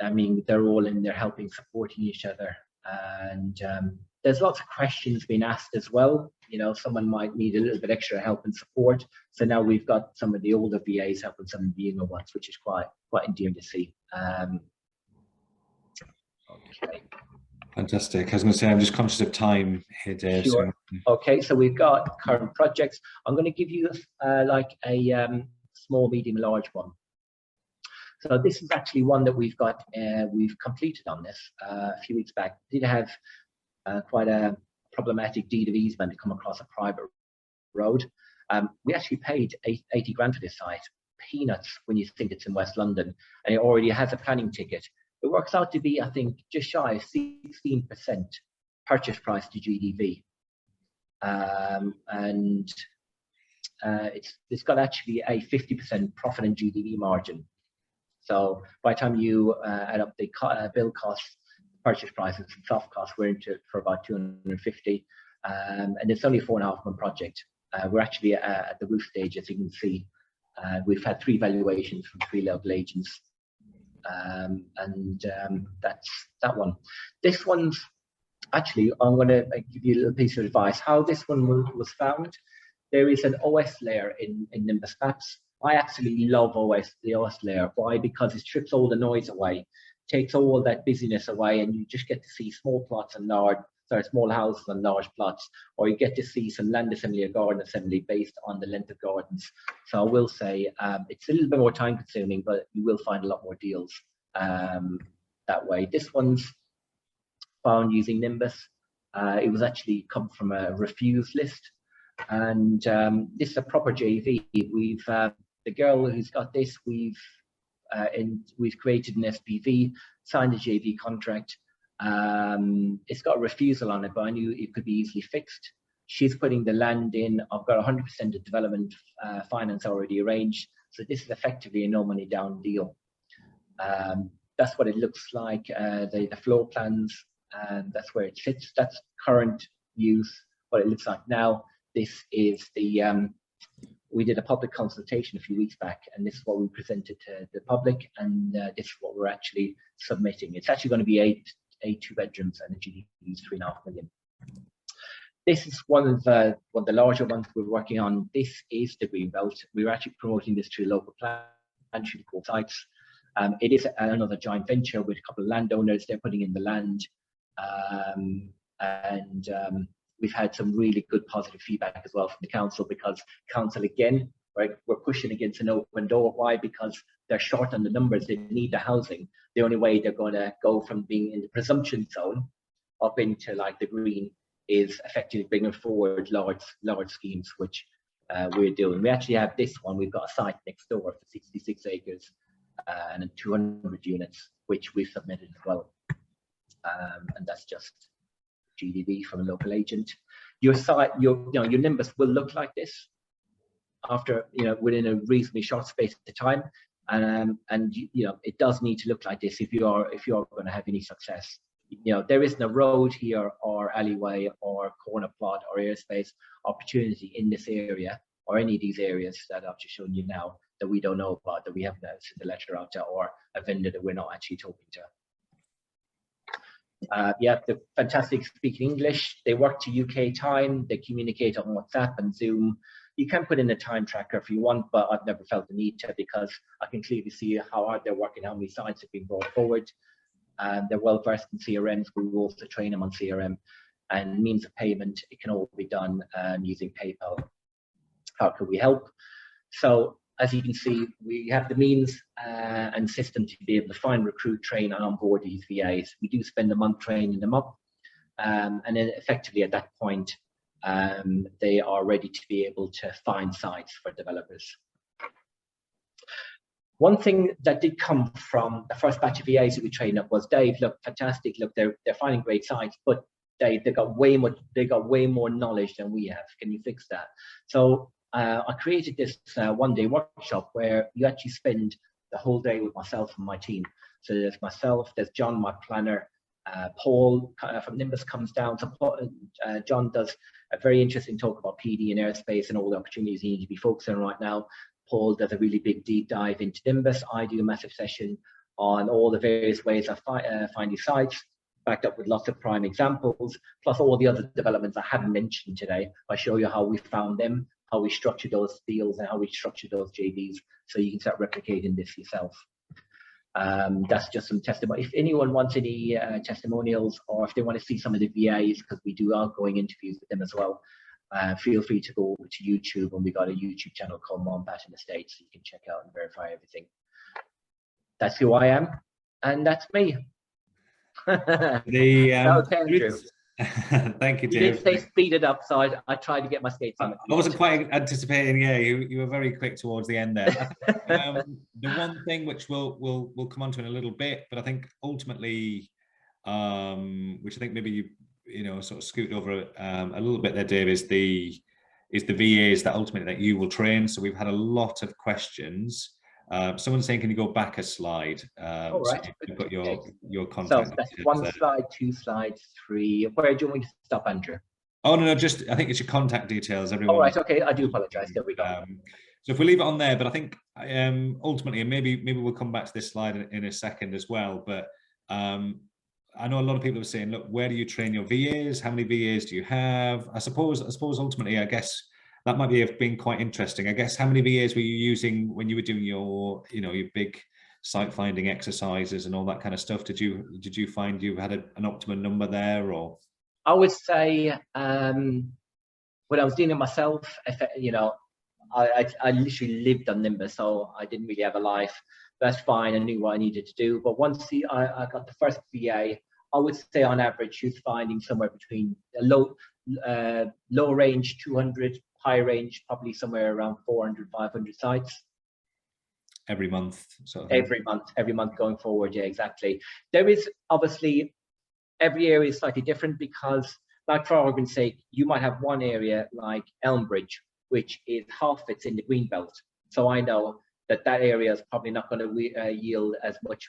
I mean, they're all in there helping, supporting each other. And there's lots of questions being asked as well. You know, someone might need a little bit extra help and support. So now we've got some of the older VAs helping some of the younger ones, which is quite endearing to see. Okay. Fantastic. I was going to say, I'm just conscious of time here, Dave. Sure. So. Okay, so we've got current projects. I'm going to give you like a small, medium, large one. So this is actually one that we've completed on this a few weeks back. Did have quite a problematic deed of easement to come across a private road. We actually paid 80 grand for this site. Peanuts when you think it's in West London, and it already has a planning ticket. It works out to be, I think, just shy of 16% purchase price to GDV. And it's got actually a 50% profit and GDV margin. So by the time you add up the build costs, purchase prices, and soft costs, we're into it for about 250, and it's only a 4.5-month project. We're actually at the roof stage, as you can see. We've had 3 valuations from 3 local agents, and that's that one. This one's actually, I'm going to give you a little piece of advice how this one was found. There is an OS layer in Nimbus Maps. I absolutely love the OS layer. Why? Because it strips all the noise away, takes all that busyness away, and you just get to see small plots and small houses and large plots, or you get to see some land assembly or garden assembly based on the length of gardens. So I will say it's a little bit more time consuming, but you will find a lot more deals that way. This one's found using Nimbus. It was actually come from a refuse list, and this is a proper JV. We've the girl who's got this, we've created an SPV, signed a JV contract. It's got a refusal on it, but I knew it could be easily fixed. She's putting the land in. I've got 100% of development finance already arranged. So this is effectively a no money down deal. That's what it looks like. The floor plans, and that's where it sits. That's current use, what it looks like now. This is the, we did a public consultation a few weeks back, and this is what we presented to the public, and this is what we're actually submitting. It's actually going to be 8 2 bedrooms and a GDP is 3.5 million. This is one of the larger ones we're working on. This is the Greenbelt. We're actually promoting this to local plan through the sites. It is another joint venture with a couple of landowners. They're putting in the land, and we've had some really good positive feedback as well from the council, because council, again, right, we're pushing against an open door. Why? Because they're short on the numbers. They need the housing. The only way they're going to go from being in the presumption zone up into like the green is effectively bringing forward large schemes, which we're doing. We actually have this one. We've got a site next door for 66 acres and 200 units, which we've submitted as well. And that's just GDV from a local agent. Your site, your Nimbus will look like this after, within a reasonably short space of time. And it does need to look like this if you are going to have any success. There isn't a road here or alleyway or corner plot or airspace opportunity in this area or any of these areas that I've just shown you now that we don't know about, that we haven't sent a letter out to, or a vendor that we're not actually talking to. They're fantastic speaking English. They work to UK time. They communicate on WhatsApp and Zoom. You can put in a time tracker if you want, but I've never felt the need to, because I can clearly see how hard they're working, how many sites have been brought forward. They're well versed in CRMs. We will also train them on CRM, and means of payment. It can all be done using PayPal. How can we help? So as you can see, we have the means and system to be able to find, recruit, train, and onboard these VAs. We do spend a month training them up, and then effectively at that point, they are ready to be able to find sites for developers. One thing that did come from the first batch of VAs that we trained up was, Dave, look, fantastic, look, they're finding great sites, but Dave, they got way more knowledge than we have. Can you fix that? So I created this one-day workshop where you actually spend the whole day with myself and my team. So there's myself, there's John, my planner, Paul from Nimbus comes down. So John does a very interesting talk about PD and airspace and all the opportunities you need to be focusing on right now. Paul does a really big deep dive into Nimbus. I do a massive session on all the various ways of finding sites, backed up with lots of prime examples, plus all the other developments I haven't mentioned today. I show you how we found them, how we structure those deals, and how we structure those JVs, so you can start replicating this yourself. That's just some testimony. If anyone wants any testimonials, or if they want to see some of the VAs, because we do outgoing interviews with them as well, feel free to go over to YouTube, and we got a YouTube channel called Mountbatten Estates, so you can check out and verify everything. That's who I am, and that's me. Thank you, Dave. You did say speed it up, so I tried to get my skates on. I wasn't quite anticipating. Yeah, you were very quick towards the end there. The one thing which we'll come on to in a little bit, but I think ultimately, which I think maybe you sort of scoot over a little bit there, Dave, is the VAs that ultimately that you will train. So we've had a lot of questions Someone's saying, can you go back a slide? All So right. you can put Okay. your So contact that's details one there. slide, two slides, three. Where do you want me to stop, Andrew? Oh, no, just, I think it's your contact details, All everyone. right. Okay. I do apologize. There we go. So if we leave it on there, but I think ultimately, and maybe we'll come back to this slide in a second as well, but I know a lot of people are saying, look, where do you train your VAs? How many VAs do you have? I suppose ultimately, I guess that might be been quite interesting. I guess how many VAs were you using when you were doing your, your big site finding exercises and all that kind of stuff? Did you find you had an optimum number there, or? I would say when I was doing it myself, I literally lived on Nimbus, so I didn't really have a life. That's fine. I knew what I needed to do. But once I got the first VA, I would say on average, she was finding somewhere between a low range 200, high range probably somewhere around 400, 500 sites. Every month, sort of thing. Every month going forward. Yeah, exactly. There is obviously every area is slightly different because, like for argument's sake, you might have one area like Elmbridge, which is half it's in the green belt. So I know that area is probably not going to yield as much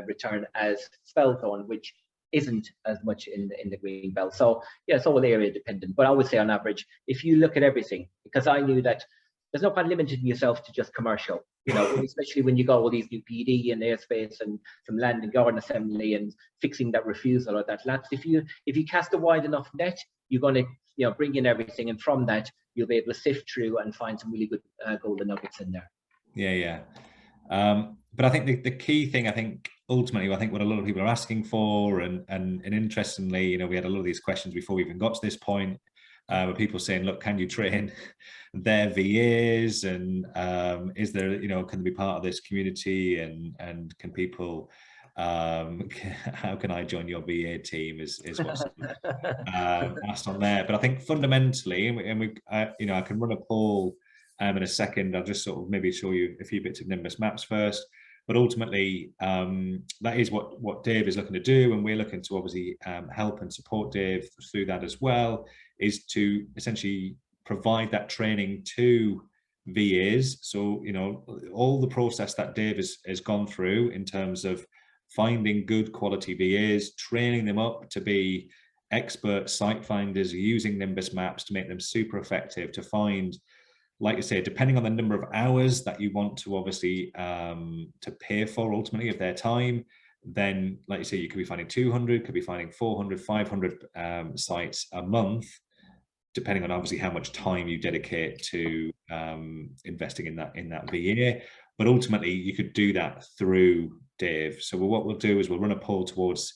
return as Spelthorne, which isn't as much in the green belt. So yeah, it's all area dependent. But I would say on average, if you look at everything, because I knew that there's no point limiting yourself to just commercial, especially when you got all these new PD and airspace and some land and garden assembly and fixing that refusal or that lapse. If you cast a wide enough net, you're going to bring in everything, and from that you'll be able to sift through and find some really good golden nuggets in there. Yeah. But I think the key thing, I think ultimately, I think what a lot of people are asking for, and interestingly, we had a lot of these questions before we even got to this point, where people saying, look, can you train their VAs, and is there, can they be part of this community, and can people, how can I join your VA team is what's asked on there. But I think fundamentally, and I can run a poll in a second. I'll just sort of maybe show you a few bits of Nimbus maps first. But ultimately, that is what Dave is looking to do, and we're looking to obviously help and support Dave through that as well, is to essentially provide that training to VAs. So, all the process that Dave has gone through in terms of finding good quality VAs, training them up to be expert site finders, using Nimbus maps to make them super effective, to find, like you say, depending on the number of hours that you want to obviously to pay for ultimately of their time, then like you say, you could be finding 200, could be finding 400, 500 sites a month, depending on obviously how much time you dedicate to investing in that VA. But ultimately, you could do that through Dave. So what we'll do is we'll run a poll towards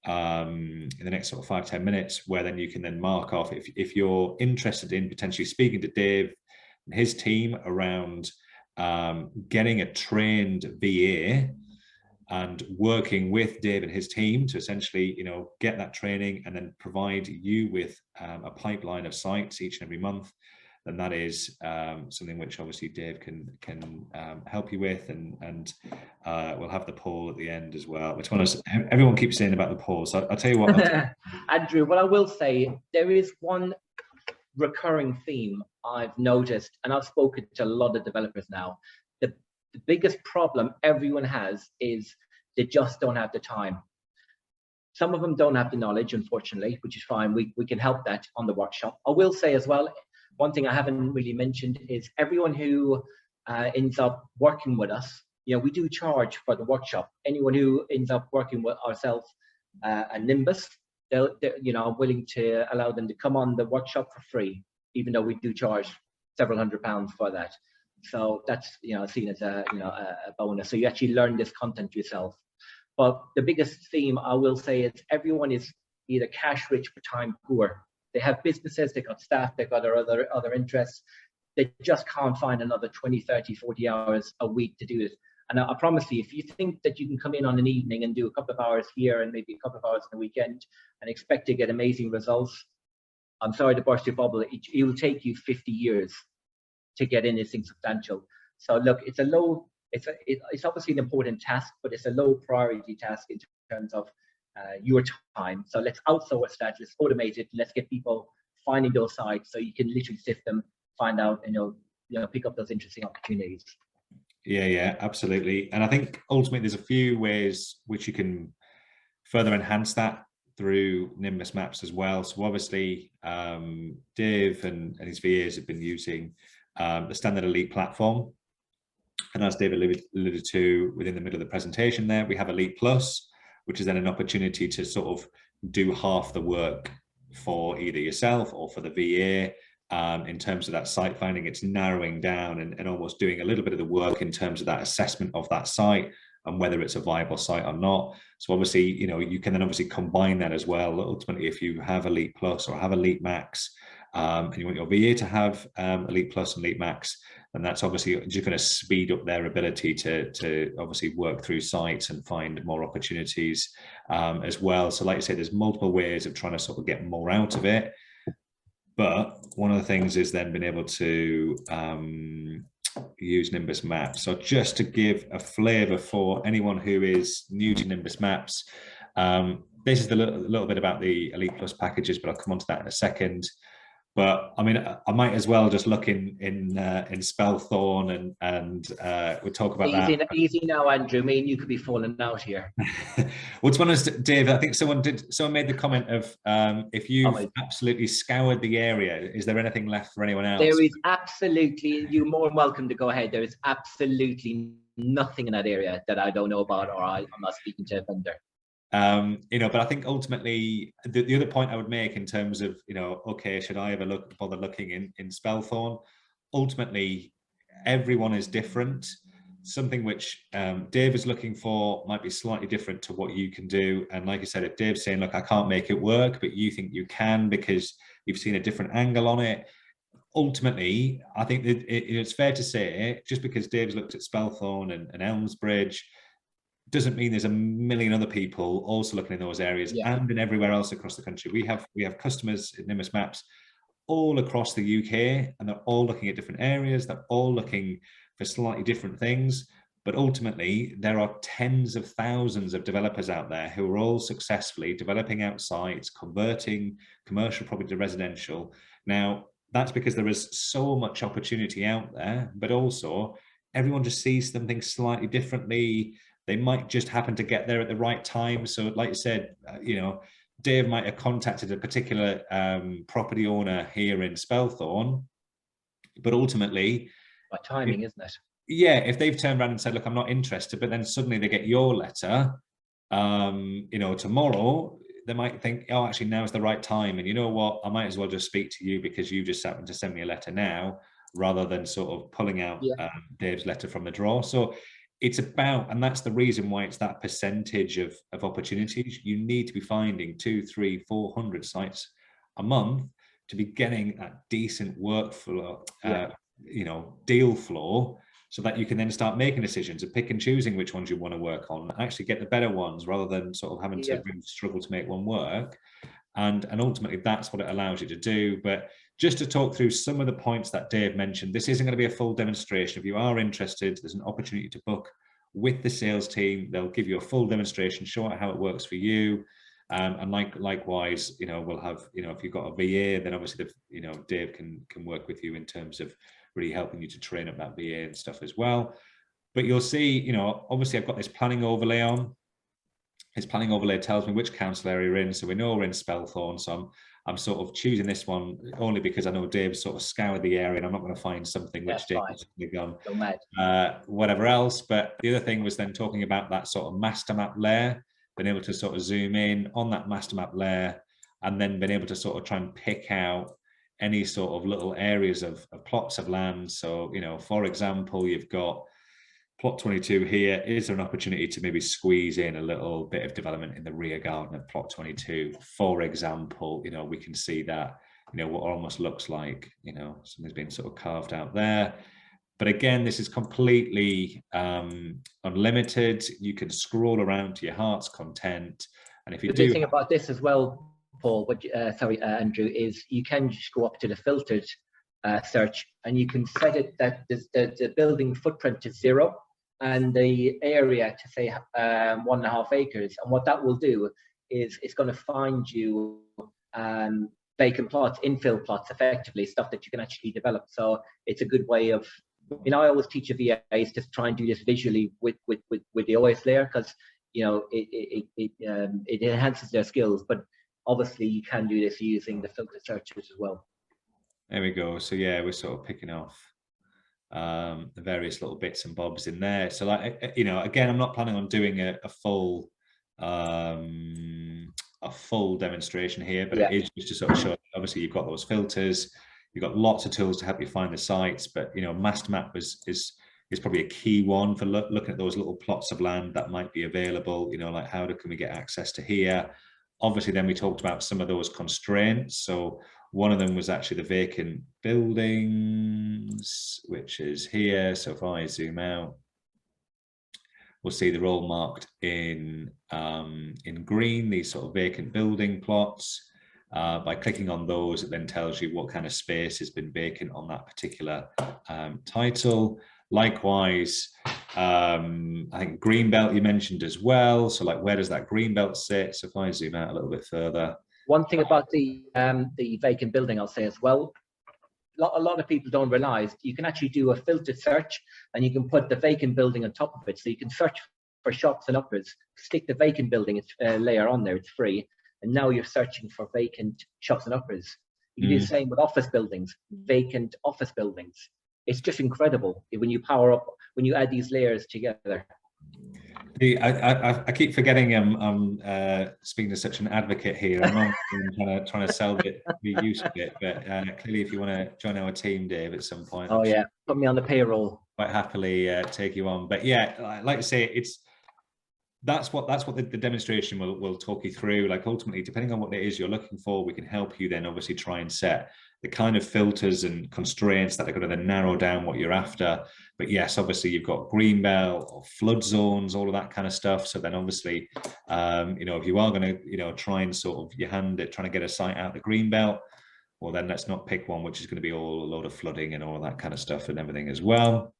in the next sort of 5-10 minutes, where then you can then mark off if you're interested in potentially speaking to Dave and his team around getting a trained VA and working with Dave and his team to essentially, get that training and then provide you with a pipeline of sites each and every month. Then that is something which obviously Dave can help you with, and we'll have the poll at the end as well. Which one is everyone keeps saying about the poll? So I'll tell you what, Andrew. What I will say, there is one recurring theme I've noticed, and I've spoken to a lot of developers now. The biggest problem everyone has is they just don't have the time. Some of them don't have the knowledge, unfortunately, which is fine. We can help that on the workshop. I will say as well, one thing I haven't really mentioned is everyone who ends up working with us, we do charge for the workshop. Anyone who ends up working with ourselves and Nimbus, I'm willing to allow them to come on the workshop for free, even though we do charge several £100s for that. So that's seen as a bonus. So you actually learn this content yourself. But the biggest theme I will say is everyone is either cash rich or time poor. They have businesses, they've got staff, they've got other interests. They just can't find another 20, 30, 40 hours a week to do it. And I promise you, if you think that you can come in on an evening and do a couple of hours here and maybe a couple of hours on the weekend and expect to get amazing results, I'm sorry to burst your bubble, it will take you 50 years to get anything substantial. So look, it's obviously an important task, but it's a low priority task in terms of your time. So let's outsource that, let's automate it, let's get people finding those sites so you can literally sift them, find out, and pick up those interesting opportunities. Yeah, absolutely. And I think ultimately there's a few ways which you can further enhance that through Nimbus Maps as well. So obviously, Dave and his VAs have been using the Standard Elite platform. And as David alluded to within the middle of the presentation there, we have Elite Plus, which is then an opportunity to sort of do half the work for either yourself or for the VA. In terms of that site finding, it's narrowing down and almost doing a little bit of the work in terms of that assessment of that site and whether it's a viable site or not. So obviously, you can then obviously combine that as well. Ultimately, if you have Elite Plus or have Elite Max, and you want your VA to have Elite Plus and Elite Max, and that's obviously just going to speed up their ability to obviously work through sites and find more opportunities as well. So like I say, there's multiple ways of trying to sort of get more out of it. But one of the things is then being able to use Nimbus Maps. So just to give a flavor for anyone who is new to Nimbus Maps, this is a little bit about the Elite Plus packages, but I'll come on to that in a second. But I mean, I might as well just look in Spellthorne and we'll talk about that. Easy now, Andrew. Me and you could be falling out here. What's one is, Dave? I think someone made the comment of if you've absolutely scoured the area, is there anything left for anyone else? There is absolutely. You're more than welcome to go ahead. There is absolutely nothing in that area that I don't know about, or I'm not speaking to a vendor. But I think ultimately the other point I would make in terms of, okay, should I ever bother looking in Spellthorne? Ultimately, everyone is different. Something which Dave is looking for might be slightly different to what you can do. And like I said, if Dave's saying, look, I can't make it work, but you think you can because you've seen a different angle on it. Ultimately, I think that it's fair to say, just because Dave's looked at Spellthorne and Elmsbridge, doesn't mean there's a million other people also looking in those areas and in everywhere else across the country. We have customers in Nimbus Maps all across the UK, and they're all looking at different areas. They're all looking for slightly different things. But ultimately, there are tens of thousands of developers out there who are all successfully developing out sites, converting commercial property to residential. Now, that's because there is so much opportunity out there, but also everyone just sees something slightly differently. They might just happen to get there at the right time. So like you said, Dave might have contacted a particular property owner here in Spellthorne, but ultimately... By timing, isn't it? Yeah, if they've turned around and said, look, I'm not interested, but then suddenly they get your letter, tomorrow, they might think, oh, actually, now's the right time. And you know what? I might as well just speak to you because you just happened to send me a letter now, rather than sort of pulling out Dave's letter from the drawer. So it's about, and that's the reason why it's that percentage of opportunities. You need to be finding 200, 300, 400 sites a month to be getting that decent workflow, deal flow, so that you can then start making decisions and pick and choosing which ones you want to work on, and actually get the better ones rather than sort of having to really struggle to make one work. And ultimately, that's what it allows you to do. But just to talk through some of the points that Dave mentioned, this isn't going to be a full demonstration. If you are interested, there's an opportunity to book with the sales team. They'll give you a full demonstration, show how it works for you. And likewise, we'll have, if you've got a VA, then obviously, Dave can work with you in terms of really helping you to train up that VA and stuff as well. But you'll see, obviously I've got this planning overlay on. His planning overlay tells me which council area we're in. So we know we're in Spellthorne. So I'm sort of choosing this one only because I know Dave sort of scoured the area and I'm not going to find something which Dave has gone, whatever else. But the other thing was then talking about that sort of master map layer, being able to sort of zoom in on that master map layer and then being able to sort of try and pick out any sort of little areas of plots of land. So, for example, you've got plot 22 here. Is there an opportunity to maybe squeeze in a little bit of development in the rear garden of plot 22? For example, we can see that, what almost looks like, something's been sort of carved out there. But again, this is completely unlimited. You can scroll around to your heart's content. And if you do... The thing about this as well, Paul, Andrew, is you can just go up to the filtered search and you can set it that the building footprint to 0 and the area to say 1.5 acres. And what that will do is it's going to find you vacant plots, infill plots, effectively stuff that you can actually develop. So it's a good way of mean, I always teach a VAs to try and do this visually with the OS layer, because it enhances their skills. But obviously, you can do this using the filter searches as well. There we go. So yeah, we're sort of picking off the various little bits and bobs in there. So like, again, I'm not planning on doing a full demonstration here, but it is just to sort of show, obviously you've got those filters, you've got lots of tools to help you find the sites, but master map is probably a key one for looking at those little plots of land that might be available, like how can we get access to here. Obviously then we talked about some of those constraints. So one of them was actually the vacant buildings, which is here. So if I zoom out, we'll see they're all marked in green, these sort of vacant building plots. By clicking on those, it then tells you what kind of space has been vacant on that particular title. Likewise, I think greenbelt you mentioned as well. So like, where does that greenbelt sit? So if I zoom out a little bit further. One thing about the vacant building, I'll say as well, a lot of people don't realize you can actually do a filtered search, and you can put the vacant building on top of it. So you can search for shops and uppers, stick the vacant building layer on there, it's free. And now you're searching for vacant shops and uppers. You can do the same with office buildings, vacant office buildings. It's just incredible when you power up, when you add these layers together. I keep forgetting I'm speaking to such an advocate here. I'm not trying to sell the use of it, but clearly if you want to join our team, Dave, at some point. Oh yeah, put me on the payroll. Quite happily take you on. But yeah, like I say, that's what the demonstration will talk you through. Like ultimately, depending on what it is you're looking for, we can help you then obviously try and set the kind of filters and constraints that are going to then narrow down what you're after. But yes, obviously you've got greenbelt or flood zones, all of that kind of stuff. So then obviously, if you are going to, try and sort of your hand at trying to get a site out the greenbelt, well, then let's not pick one which is going to be all a load of flooding and all that kind of stuff and everything as well.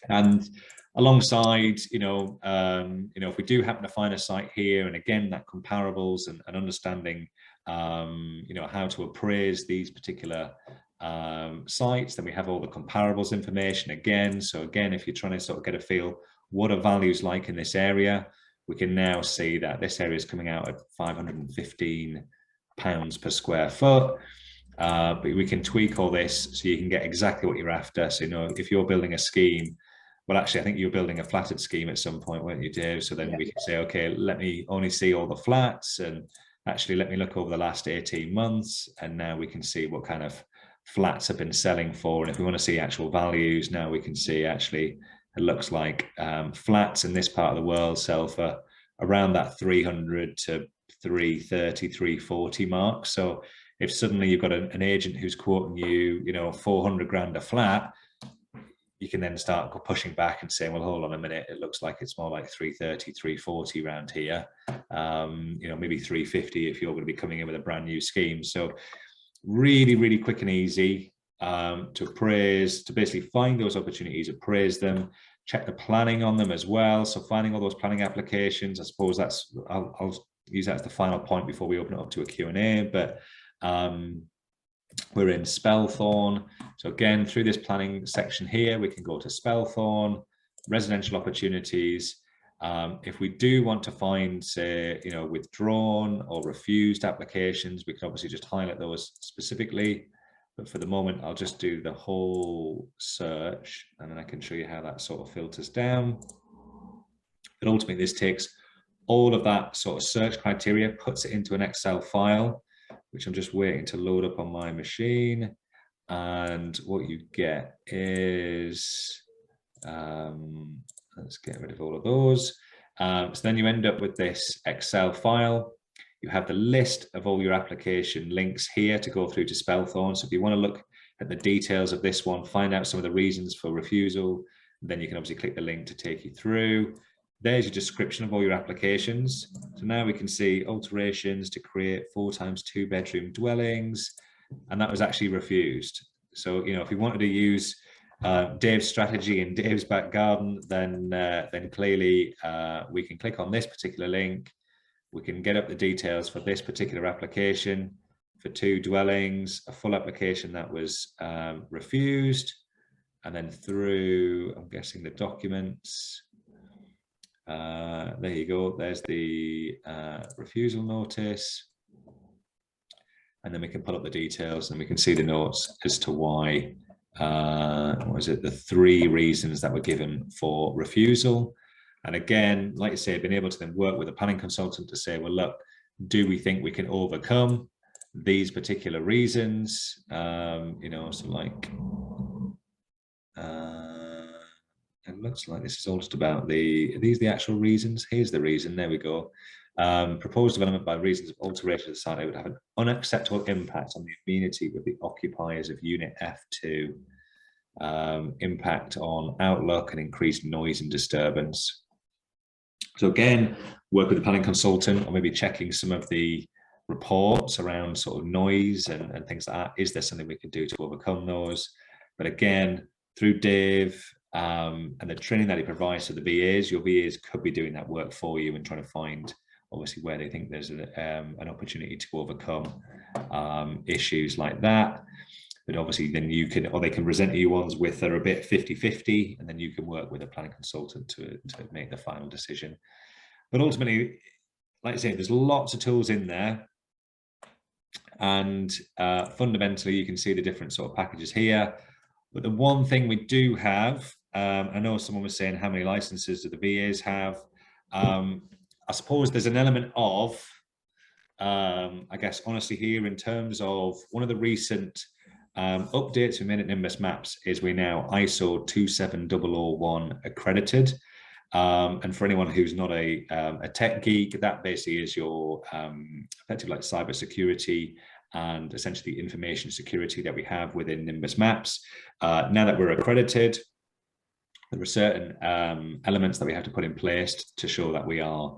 And alongside, if we do happen to find a site here, and again, that comparables and understanding, how to appraise these particular sites, then we have all the comparables information again. So again, if you're trying to sort of get a feel, what are values like in this area, we can now see that this area is coming out at £515 per square foot. But we can tweak all this so you can get exactly what you're after. So, if you're building a scheme, well, actually, I think you were building a flatted scheme at some point, weren't you, Dave? So then we can say, okay, let me only see all the flats, and actually let me look over the last 18 months. And now we can see what kind of flats have been selling for. And if we want to see actual values, now we can see actually it looks like flats in this part of the world sell for around that 300 to 330, 340 mark. So if suddenly you've got an agent who's quoting you, 400 grand a flat, you can then start pushing back and saying, well, hold on a minute, it looks like it's more like 330, 340 around here. Maybe 350 if you're going to be coming in with a brand new scheme. So really, really quick and easy to appraise, to basically find those opportunities, appraise them, check the planning on them as well. So finding all those planning applications, I suppose I'll use that as the final point before we open it up to a Q&A, but we're in Spelthorne. So again, through this planning section here, we can go to Spelthorne, residential opportunities. If we do want to find, say, withdrawn or refused applications, we can obviously just highlight those specifically. But for the moment, I'll just do the whole search, and then I can show you how that sort of filters down. But ultimately, this takes all of that sort of search criteria, puts it into an Excel file, which I'm just waiting to load up on my machine. And what you get is, let's get rid of all of those. So then you end up with this Excel file. You have the list of all your application links here to go through to Spelthorne. So if you want to look at the details of this one, find out some of the reasons for refusal, then you can obviously click the link to take you through. There's your description of all your applications. So now we can see alterations to create 4 times 2 bedroom dwellings, and that was actually refused. So, if you wanted to use Dave's strategy in Dave's back garden, then clearly we can click on this particular link. We can get up the details for this particular application for 2 dwellings, a full application that was refused. and then through, I'm guessing, the documents. There you go. There's the refusal notice. And then we can pull up the details and we can see the notes as to why, what was it, the 3 reasons that were given for refusal. And again, like I say, being able to then work with a planning consultant to say, well, look, do we think we can overcome these particular reasons? You know, so like, it looks like this is all just about are these the actual reasons? Here's the reason, there we go. Proposed development by reasons of alteration of the site would have an unacceptable impact on the amenity of the occupiers of Unit F2, impact on outlook and increased noise and disturbance. So again, work with the planning consultant or maybe checking some of the reports around sort of noise and things like that. Is there something we can do to overcome those? But again, through Dave and the training that he provides to the VAs, your VAs could be doing that work for you and trying to find obviously where they think there's an opportunity to overcome issues like that. But obviously then you can, or they can present you ones with that are a bit 50-50, and then you can work with a planning consultant to make the final decision. But ultimately, like I say, there's lots of tools in there. And fundamentally, you can see the different sort of packages here. But the one thing we do have, I know someone was saying, how many licenses do the VAs have? I suppose there's an element of, I guess, honestly here in terms of one of the recent updates we made at Nimbus Maps is we're now ISO 27001 accredited. And for anyone who's not a tech geek, that basically is your effectively like cyber security and essentially information security that we have within Nimbus Maps. Now that we're accredited, there are certain elements that we have to put in place to show that we are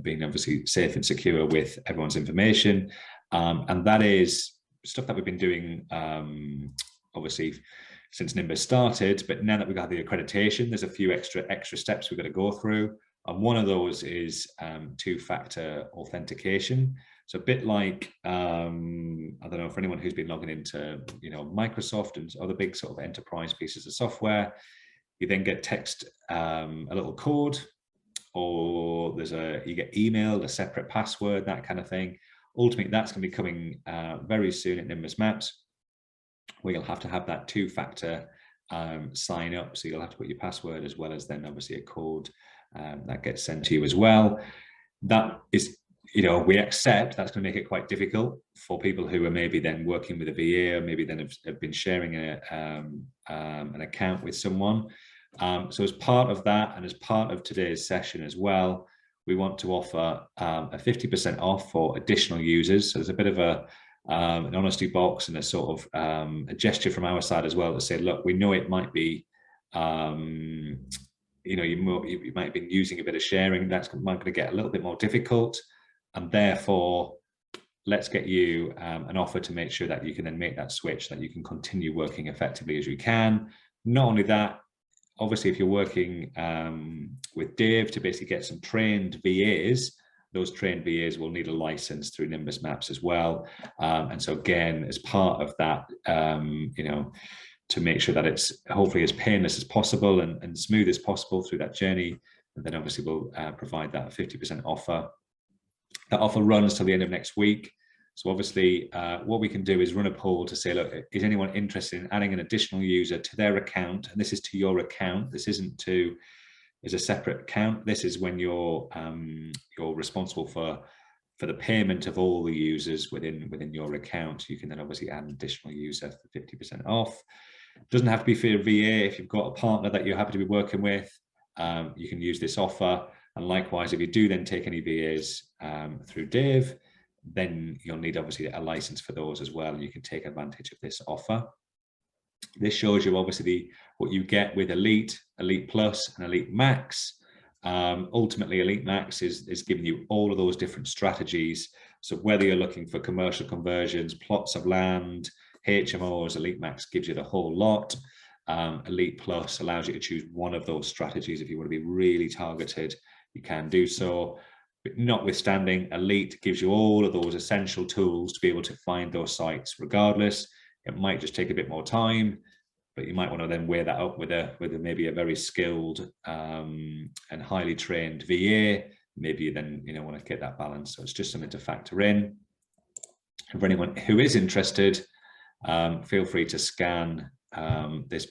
being obviously safe and secure with everyone's information. And that is stuff that we've been doing obviously since Nimbus started, but now that we've got the accreditation, there's a few extra steps we've got to go through. And one of those is 2-factor authentication. So a bit like, I don't know, for anyone who's been logging into, you know, Microsoft and other big sort of enterprise pieces of software, you then get text a little code, or you get emailed a separate password, that kind of thing. Ultimately, that's going to be coming very soon at Nimbus Maps, where you'll have to have that 2-factor sign up. So you'll have to put your password as well as then obviously a code that gets sent to you as well. That is, you know, we accept that's going to make it quite difficult for people who are maybe then working with a VA, or maybe then have been sharing an account with someone. So as part of that, and as part of today's session as well, we want to offer a 50% off for additional users. So there's a bit of an honesty box and a sort of a gesture from our side as well to say, look, we know it might be, you know, you might have been using a bit of sharing. That's going to get a little bit more difficult, and therefore, let's get you an offer to make sure that you can then make that switch, that you can continue working effectively as you can. Not only that, obviously, if you're working with Dave to basically get some trained VAs, those trained VAs will need a license through Nimbus Maps as well. And so again, as part of that, you know, to make sure that it's hopefully as painless as possible and smooth as possible through that journey, and then obviously we'll provide that 50% offer. That offer runs till the end of next week. So obviously what we can do is run a poll to say, look, is anyone interested in adding an additional user to their account? And this is to your account. This isn't to, is a separate account. This is when you're responsible for the payment of all the users within your account. You can then obviously add an additional user for 50% off. It doesn't have to be for your VA. If you've got a partner that you're happy to be working with, you can use this offer. And likewise, if you do then take any VAs through Dave, then you'll need obviously a license for those as well. You can take advantage of this offer. This shows you obviously what you get with Elite, Elite Plus, and Elite Max. Ultimately, Elite Max is giving you all of those different strategies. So whether you're looking for commercial conversions, plots of land, HMOs, Elite Max gives you the whole lot. Elite Plus allows you to choose one of those strategies. If you want to be really targeted, you can do so. But notwithstanding, Elite gives you all of those essential tools to be able to find those sites regardless. It might just take a bit more time, but you might want to then weigh that up with a maybe a very skilled and highly trained VA. Maybe you then want to get that balance. So it's just something to factor in. For anyone who is interested, feel free to scan this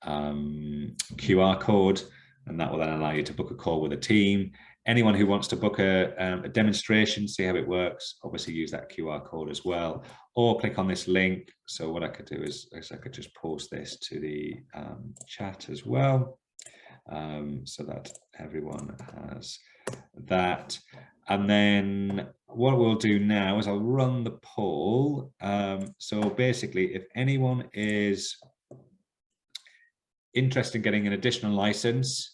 QR code, and that will then allow you to book a call with a team. Anyone who wants to book a demonstration, see how it works, obviously use that QR code as well, or click on this link. So what I could do is I could just post this to the chat as well, so that everyone has that. And then what we'll do now is I'll run the poll. So basically, if anyone is interested in getting an additional license,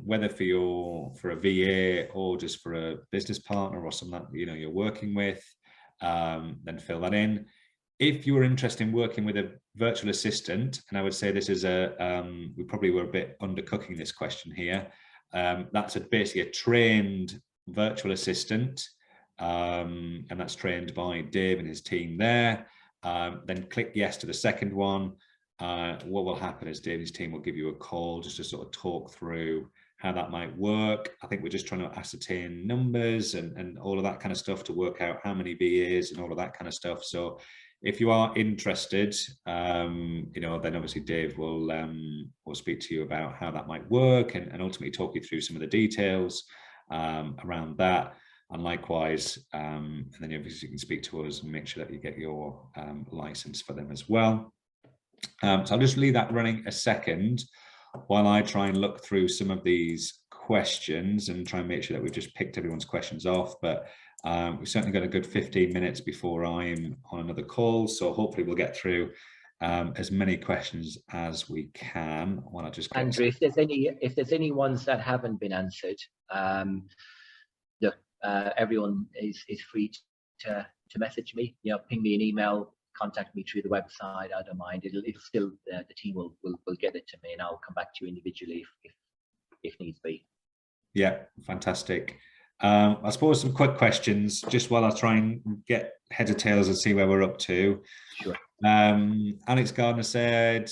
whether for a VA or just for a business partner or someone that you're working with, then fill that in. If you are interested in working with a virtual assistant, and I would say this is we probably were a bit undercooking this question here. That's basically a trained virtual assistant, and that's trained by Dave and his team there. Then click yes to the second one. What will happen is David's team will give you a call just to sort of talk through how that might work. I think we're just trying to ascertain numbers and all of that kind of stuff to work out how many VAs and all of that kind of stuff. So if you are interested, then obviously Dave will speak to you about how that might work and ultimately talk you through some of the details around that. And likewise, and then obviously you can speak to us and make sure that you get your license for them as well. So I'll just leave that running a second while I try and look through some of these questions and try and make sure that we've just picked everyone's questions off. But we've certainly got a good 15 minutes before I'm on another call. So hopefully we'll get through as many questions as we can. While I just Andrew, if there's any ones that haven't been answered, look, everyone is free to message me. Ping me an email, contact me through the website. I don't mind. It'll still the team will get it to me, and I'll come back to you individually if needs be. Yeah, fantastic. I suppose some quick questions just while I try and get heads or tails and see where we're up to. Sure. Alex Gardner said,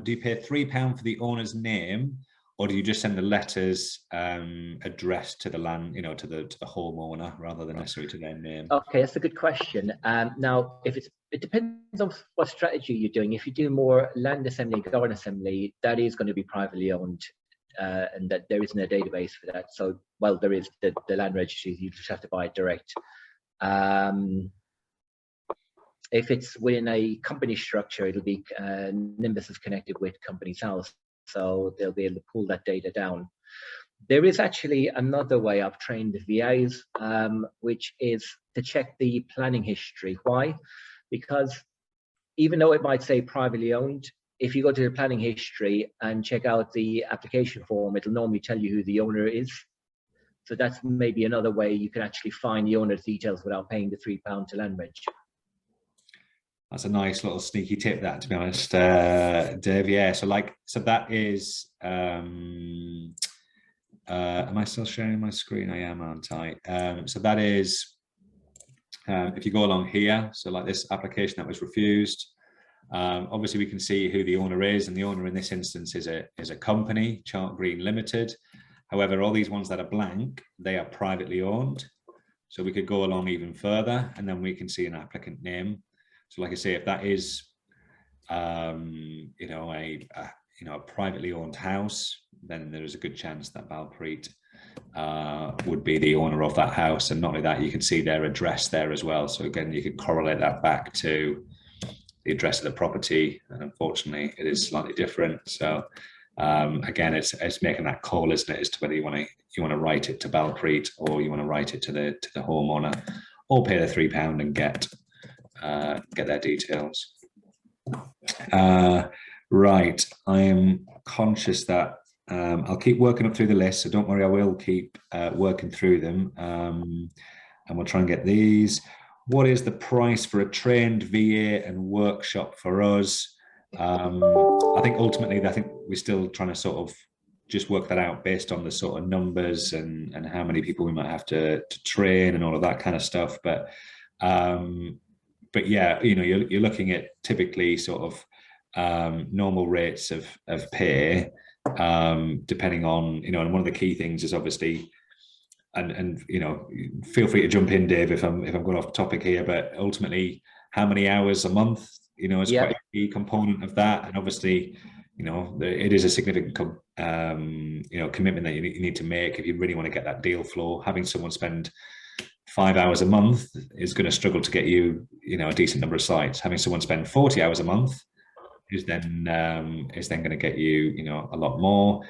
do you pay £3 for the owner's name, or do you just send the letters addressed to the land, to the homeowner rather than necessarily to their name? Okay, that's a good question. Now, it depends on what strategy you're doing. If you do more land assembly, garden assembly, that is going to be privately owned, and that there isn't a database for that. So, well, there is the land registry. You just have to buy it direct. If it's within a company structure, it'll be Nimbus is connected with Company's House, so they'll be able to pull that data down. There is actually another way I've trained the VAs, which is to check the planning history. Why? Because even though it might say privately owned, if you go to the planning history and check out the application form, it'll normally tell you who the owner is. So that's maybe another way you can actually find the owner's details without paying the £3 to land reg. That's a nice little sneaky tip, that, to be honest, Dave. Yeah, so that is, am I still sharing my screen? I am, aren't I? So that is, if you go along here, so like this application that was refused, obviously we can see who the owner is, and the owner in this instance is a company, Chart Green Limited. However, all these ones that are blank, they are privately owned. So we could go along even further, and then we can see an applicant name. So like I say, if that is, a privately owned house, then there is a good chance that Balpreet would be the owner of that house. And not only that, you can see their address there as well. So again, you could correlate that back to the address of the property. And unfortunately, it is slightly different. So again, it's making that call, isn't it, as to whether you want to write it to Balpreet or you want to write it to the homeowner, or pay the £3 and get their details. Right, I am conscious that I'll keep working up through the list, so don't worry, I will keep working through them, and we'll try and get these. What is the price for a trained VA and workshop for us? I think ultimately, we're still trying to sort of just work that out based on the sort of numbers and how many people we might have to train and all of that kind of stuff. But yeah, you're looking at typically sort of normal rates of pay, depending on, you know, and one of the key things is obviously, and you know, feel free to jump in, Dave, if I'm going off topic here, but ultimately, how many hours a month, you know, is Yeah. quite a key component of that, and obviously, you know, it is a significant you know, commitment that you need to make if you really want to get that deal flow. Having someone spend 5 hours a month is going to struggle to get you, you know, a decent number of sites. Having someone spend 40 hours a month is then going to get you, you know, a lot more.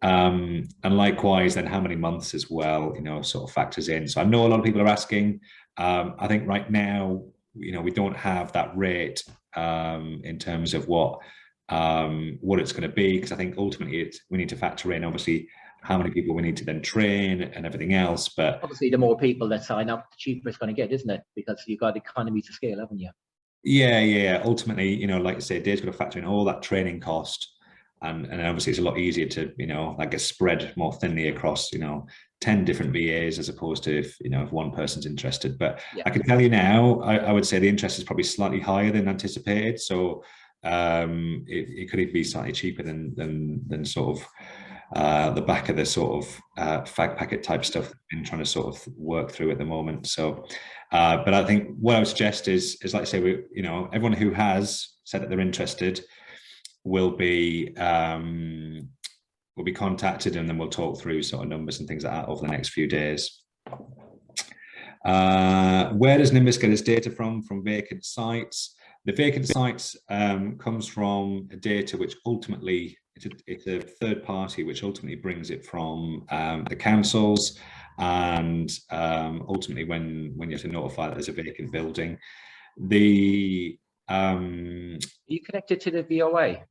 And likewise, then how many months as well, you know, sort of factors in. So I know a lot of people are asking. I think right now, you know, we don't have that rate in terms of what it's going to be, because I think ultimately we need to factor in obviously how many people we need to then train and everything else. But Obviously, the more people that sign up, the cheaper it's going to get, isn't it? Because you've got economies of scale, haven't you? yeah. Ultimately, you know, like I say, Dave's got to factor in all that training cost. And obviously it's a lot easier to, you know, like get spread more thinly across, you know, 10 different VAs as opposed to if, you know, if one person's interested. But Yeah. I can tell you now, I would say the interest is probably slightly higher than anticipated. So it could even be slightly cheaper than sort of the back of the sort of fag packet type stuff that I've been trying to sort of work through at the moment. So, but I think what I would suggest is like I say, you know, everyone who has said that they're interested will be contacted, and then we'll talk through sort of numbers and things like that over the next few days. Where does Nimbus get its data from? From vacant sites. The vacant sites comes from a data which ultimately it's a third party which ultimately brings it from the councils, and ultimately when you have to notify that there's a vacant building, the Are you connected to the VOA?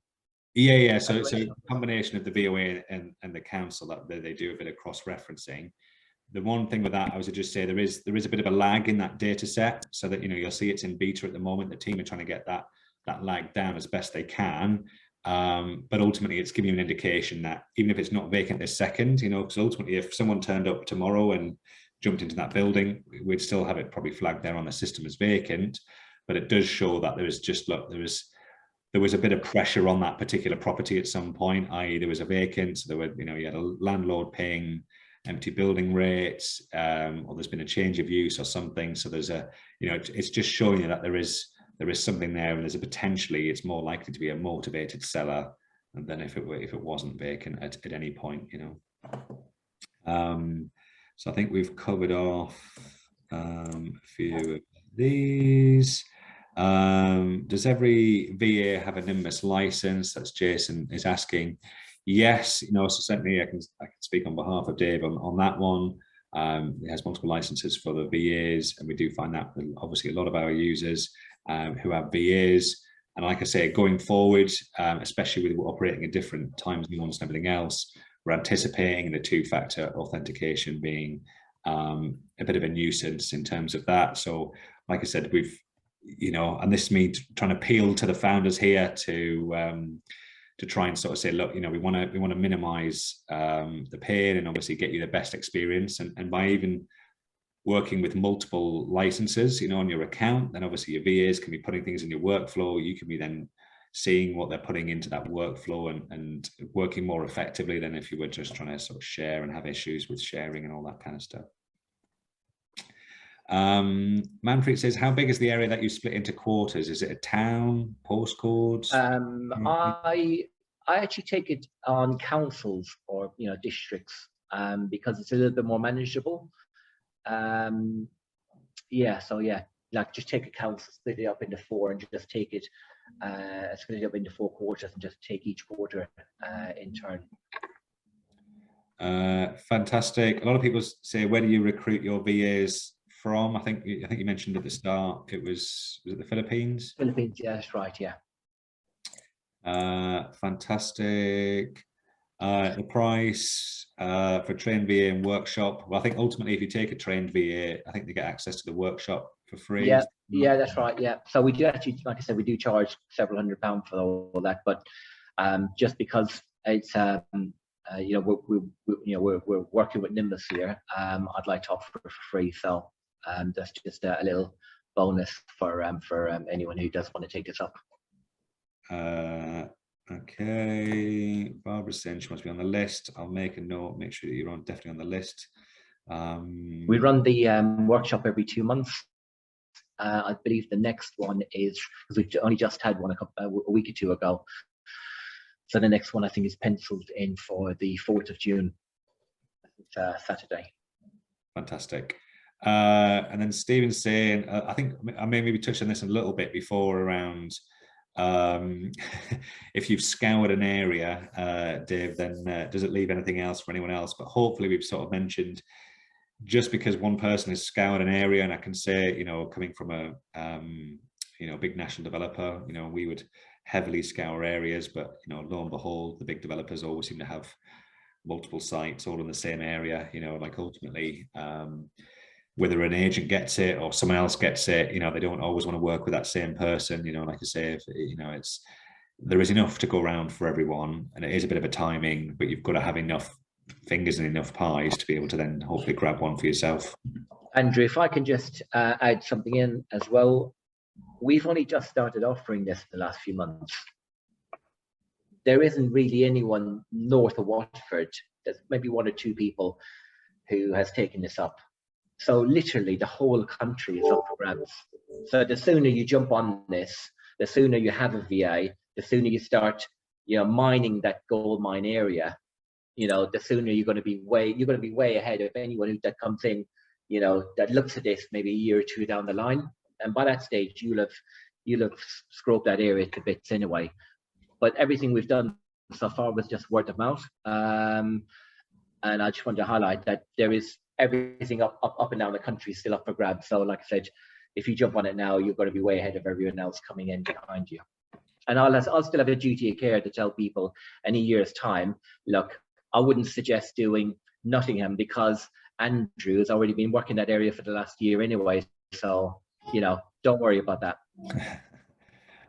yeah. So it's a combination of the VOA and the council that they do a bit of cross-referencing. The one thing with that, I would just say there is a bit of a lag in that data set, so that, you know, you'll see it's in beta at the moment. The team are trying to get that lag down as best they can. But ultimately it's giving you an indication that even if it's not vacant this second, you know, because ultimately if someone turned up tomorrow and jumped into that building, we'd still have it probably flagged there on the system as vacant. But it does show that there was a bit of pressure on that particular property at some point, i.e. there was a vacant, so there were, you know, you had a landlord paying empty building rates, or there's been a change of use or something. So there's a, you know, it's just showing you that there is something there, and there's a potentially, it's more likely to be a motivated seller than if it wasn't vacant at any point, you know. So I think we've covered off a few of these. Does every VA have a Nimbus license? That's Jason is asking. Yes, you know, so certainly I can speak on behalf of Dave on that one. He has multiple licenses for the VAs, and we do find that obviously a lot of our users who have VAs. And like I say, going forward, especially with operating at different time zones and everything else, we're anticipating the two-factor authentication being a bit of a nuisance in terms of that. So like I said, we've, you know, and this is me trying to appeal to the founders here to try and sort of say, look, you know, we want to minimize the pain and obviously get you the best experience, and by even working with multiple licenses, you know, on your account, then obviously your VAs can be putting things in your workflow. You can be then seeing what they're putting into that workflow and working more effectively than if you were just trying to sort of share and have issues with sharing and all that kind of stuff. Manfred says, how big is the area that you split into quarters? Is it a town, postcodes? I actually take it on councils or, you know, districts, because it's a little bit more manageable. Yeah, so yeah, like just take a council, split it up into four, and just take it, split it up into 4 quarters, and just take each quarter in turn. Fantastic. A lot of people say, where do you recruit your VAs from? I think you mentioned at the start was it the Philippines? Philippines, yeah, that's right, yeah. Fantastic. The price for trained VA and workshop. Well, I think ultimately, if you take a trained VA, I think they get access to the workshop for free. Yeah, that's right. Yeah, so we do actually, like I said, we do charge several £100 for all that, but just because it's you know, we're working with Nimbus here, I'd like to offer it for free. So that's just a little bonus for anyone who does want to take this up. Okay, Barbara's saying she must be on the list. I'll make a note, make sure that you're definitely on the list. We run the workshop every 2 months. I believe the next one is, because we've only just had one a week or two ago. So the next one I think is penciled in for the 4th of June. It's Saturday. Fantastic. And then Stephen's saying, I think I may maybe touch on this a little bit before around if you've scoured an area, Dave, then does it leave anything else for anyone else? But hopefully we've sort of mentioned, just because one person has scoured an area, and I can say, you know, coming from a big national developer, you know, we would heavily scour areas, but you know, lo and behold, the big developers always seem to have multiple sites all in the same area. You know, like ultimately, whether an agent gets it or someone else gets it, you know, they don't always want to work with that same person. You know, like I say, if, you know, there is enough to go around for everyone, and it is a bit of a timing, but you've got to have enough fingers and enough pies to be able to then hopefully grab one for yourself. Andrew, if I can just add something in as well, we've only just started offering this the last few months. There isn't really anyone north of Watford. There's maybe 1 or 2 people who has taken this up. So literally the whole country is up for grabs. So the sooner you jump on this, the sooner you have a VA, the sooner you start, you know, mining that gold mine area, you know, the sooner you're going to be way ahead of anyone that comes in, you know, that looks at this maybe a year or 2 down the line. And by that stage, you'll have scrubbed that area to bits anyway. But everything we've done so far was just word of mouth. And I just want to highlight that there is everything up and down the country still up for grabs. So like I said, if you jump on it now, you're going to be way ahead of everyone else coming in behind you. And I'll still have a duty of care to tell people in a year's time, look, I wouldn't suggest doing Nottingham because Andrew has already been working that area for the last year anyway. So, you know, don't worry about that.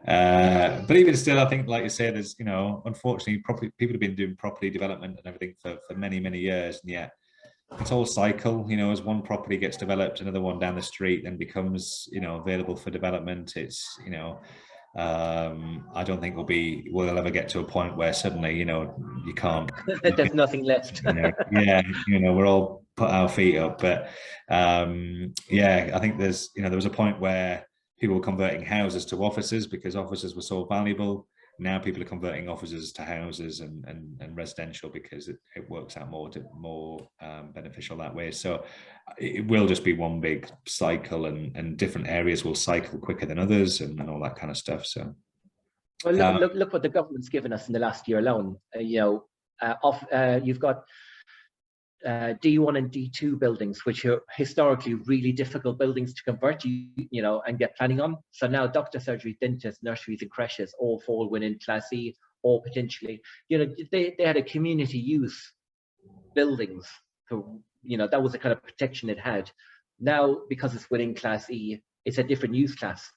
But even still, I think, like you say, there's, you know, unfortunately, people have been doing property development and everything for many, many years, and yet it's all cycle. You know, as one property gets developed, another one down the street then becomes, you know, available for development. It's, you know, I don't think we'll ever get to a point where suddenly, you know, you can't. There's nothing left. Yeah, you know, we're all put our feet up, but yeah, I think there's, you know, there was a point where people were converting houses to offices because offices were so valuable. Now people are converting offices to houses and residential because it works out more beneficial that way. So it will just be one big cycle, and different areas will cycle quicker than others, and all that kind of stuff. So, well, look what the government's given us in the last year alone. You know, you've got D1 and D2 buildings, which are historically really difficult buildings to convert, you know, and get planning on. So now doctor surgery, dentists, nurseries and creches all fall within Class E, or potentially, you know, they had a community use buildings. So, you know, that was the kind of protection it had. Now, because it's within Class E, it's a different use class.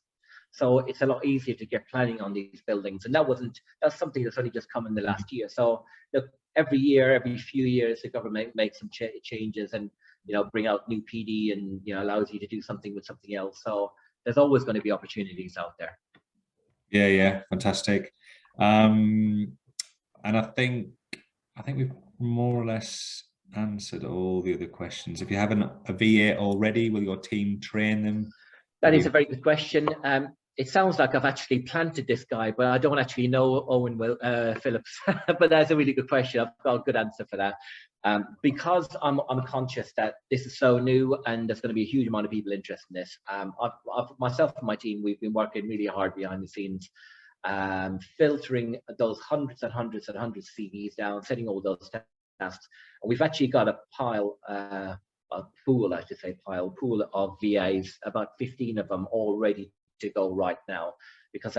So it's a lot easier to get planning on these buildings. And that's something that's only just come in the last year. So look, every year, every few years, the government makes some changes and, you know, bring out new PD and, you know, allows you to do something with something else. So there's always going to be opportunities out there. Yeah, fantastic. And I think we've more or less answered all the other questions. If you have a VA already, will your team train them? That is a very good question. It sounds like I've actually planted this guy, but I don't actually know Owen Phillips. But that's a really good question. I've got a good answer for that. Because I'm conscious that this is so new and there's going to be a huge amount of people interested in this. Myself and my team, we've been working really hard behind the scenes, filtering those hundreds and hundreds and hundreds of CVs down, setting all those tasks. And we've actually got a pool of VAs, about 15 of them all ready to go right now, because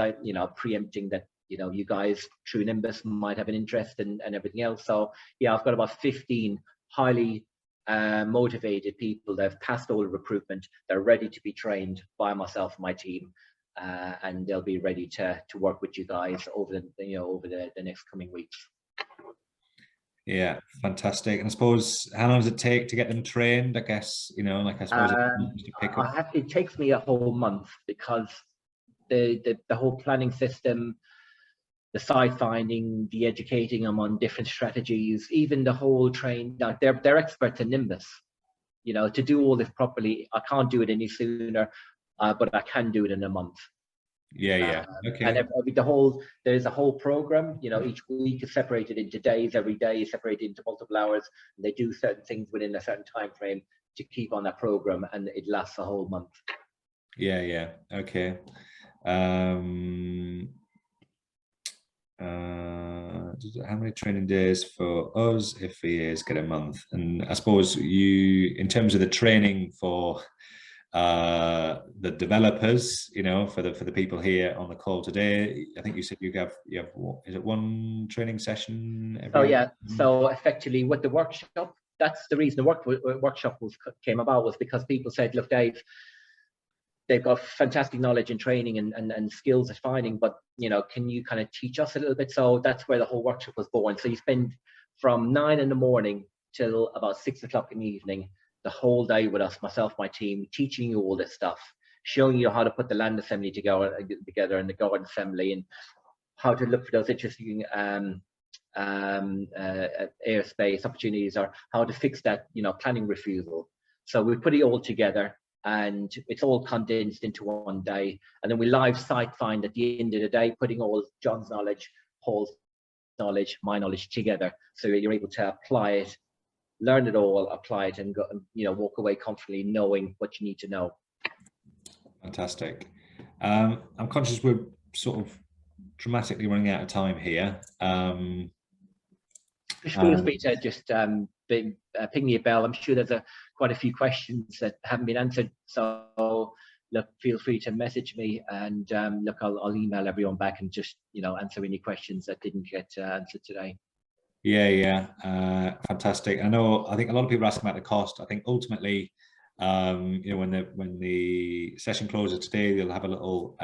preempting that, you know, you guys through Nimbus might have an interest and everything else. So yeah, I've got about 15 highly motivated people that have passed all the recruitment. They're ready to be trained by myself and my team, and they'll be ready to work with you guys over the next coming weeks. Yeah, fantastic. And I suppose, how long does it take to get them trained? I guess, you know, like I suppose it takes me a whole month, because the whole planning system, site finding, the educating them on different strategies, even the whole train. Now they're experts in Nimbus. You know, to do all this properly, I can't do it any sooner, but I can do it in a month. Yeah. Okay. And there's a whole program. You know, each week is separated into days. Every day is separated into multiple hours. And they do certain things within a certain time frame to keep on that program, and it lasts a whole month. Yeah. Okay. How many training days for us if VAs get a month? And I suppose you, in terms of the training for the developers, you know, for the people here on the call today, I think you said you have is it one training session every week? So effectively with the workshop, that's the reason the workshop came about, was because people said, look, Dave, they've got fantastic knowledge and training and skills at finding, but, you know, can you kind of teach us a little bit? So that's where the whole workshop was born. So you spend from 9 in the morning till about 6 o'clock in the evening, the whole day with us, myself, my team, teaching you all this stuff, showing you how to put the land assembly together and the garden assembly, and how to look for those interesting airspace opportunities, or how to fix that, you know, planning refusal. So we put it all together, and it's all condensed into one day. And then we live site find at the end of the day, putting all John's knowledge, Paul's knowledge, my knowledge together, so that you're able to apply it, learn it all, apply it, and go, you know, walk away confidently knowing what you need to know. Fantastic. I'm conscious we're sort of dramatically running out of time here. Feel free to just ping me a bell. I'm sure there's quite a few questions that haven't been answered. So look, feel free to message me, and look, I'll email everyone back and just, you know, answer any questions that didn't get answered today. Yeah. Fantastic. I think a lot of people are asking about the cost. I think ultimately, you know, when the session closes today, they'll have a little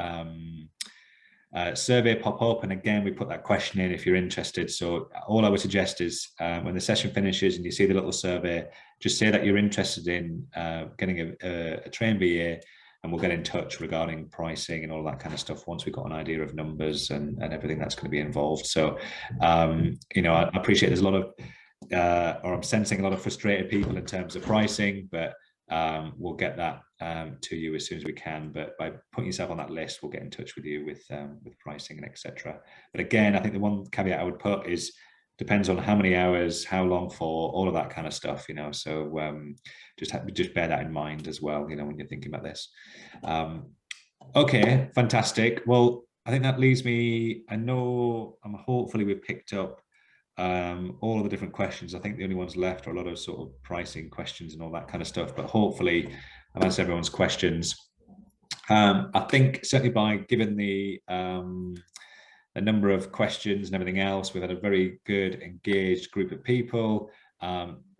survey pop up, and again we put that question in if you're interested. So all I would suggest is when the session finishes and you see the little survey, just say that you're interested in getting a trained VA, and we'll get in touch regarding pricing and all that kind of stuff once we've got an idea of numbers and everything that's going to be involved. So you know, I appreciate there's a lot of or I'm sensing a lot of frustrated people in terms of pricing, but we'll get that to you as soon as we can. But by putting yourself on that list, we'll get in touch with you with pricing and etc. But again, I think the one caveat I would put is depends on how many hours, how long for, all of that kind of stuff, you know. So just bear that in mind as well, you know, when you're thinking about this. Okay, fantastic. Well, I think that leaves me, hopefully we've picked up all of the different questions. I think the only ones left are a lot of sort of pricing questions and all that kind of stuff, but hopefully I've answered everyone's questions. I think certainly by given the number of questions and everything else, we've had a very good engaged group of people,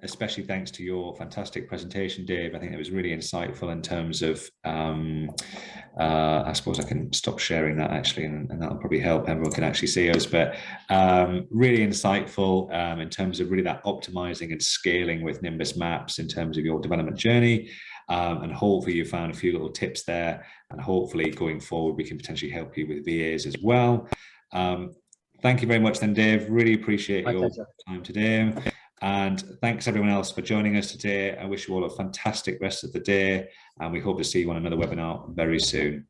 especially thanks to your fantastic presentation, Dave. I think it was really insightful in terms of I suppose I can stop sharing that actually, and that'll probably help. Everyone can actually see us, but really insightful in terms of really that optimizing and scaling with Nimbus Maps in terms of your development journey. And hopefully you found a few little tips there, and hopefully going forward we can potentially help you with VAs as well. Thank you very much then, Dave. Really appreciate your time today. And thanks everyone else for joining us today. I wish you all a fantastic rest of the day, and we hope to see you on another webinar very soon.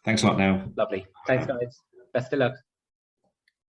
Thanks a lot now. Lovely. Thanks, guys. Best of luck.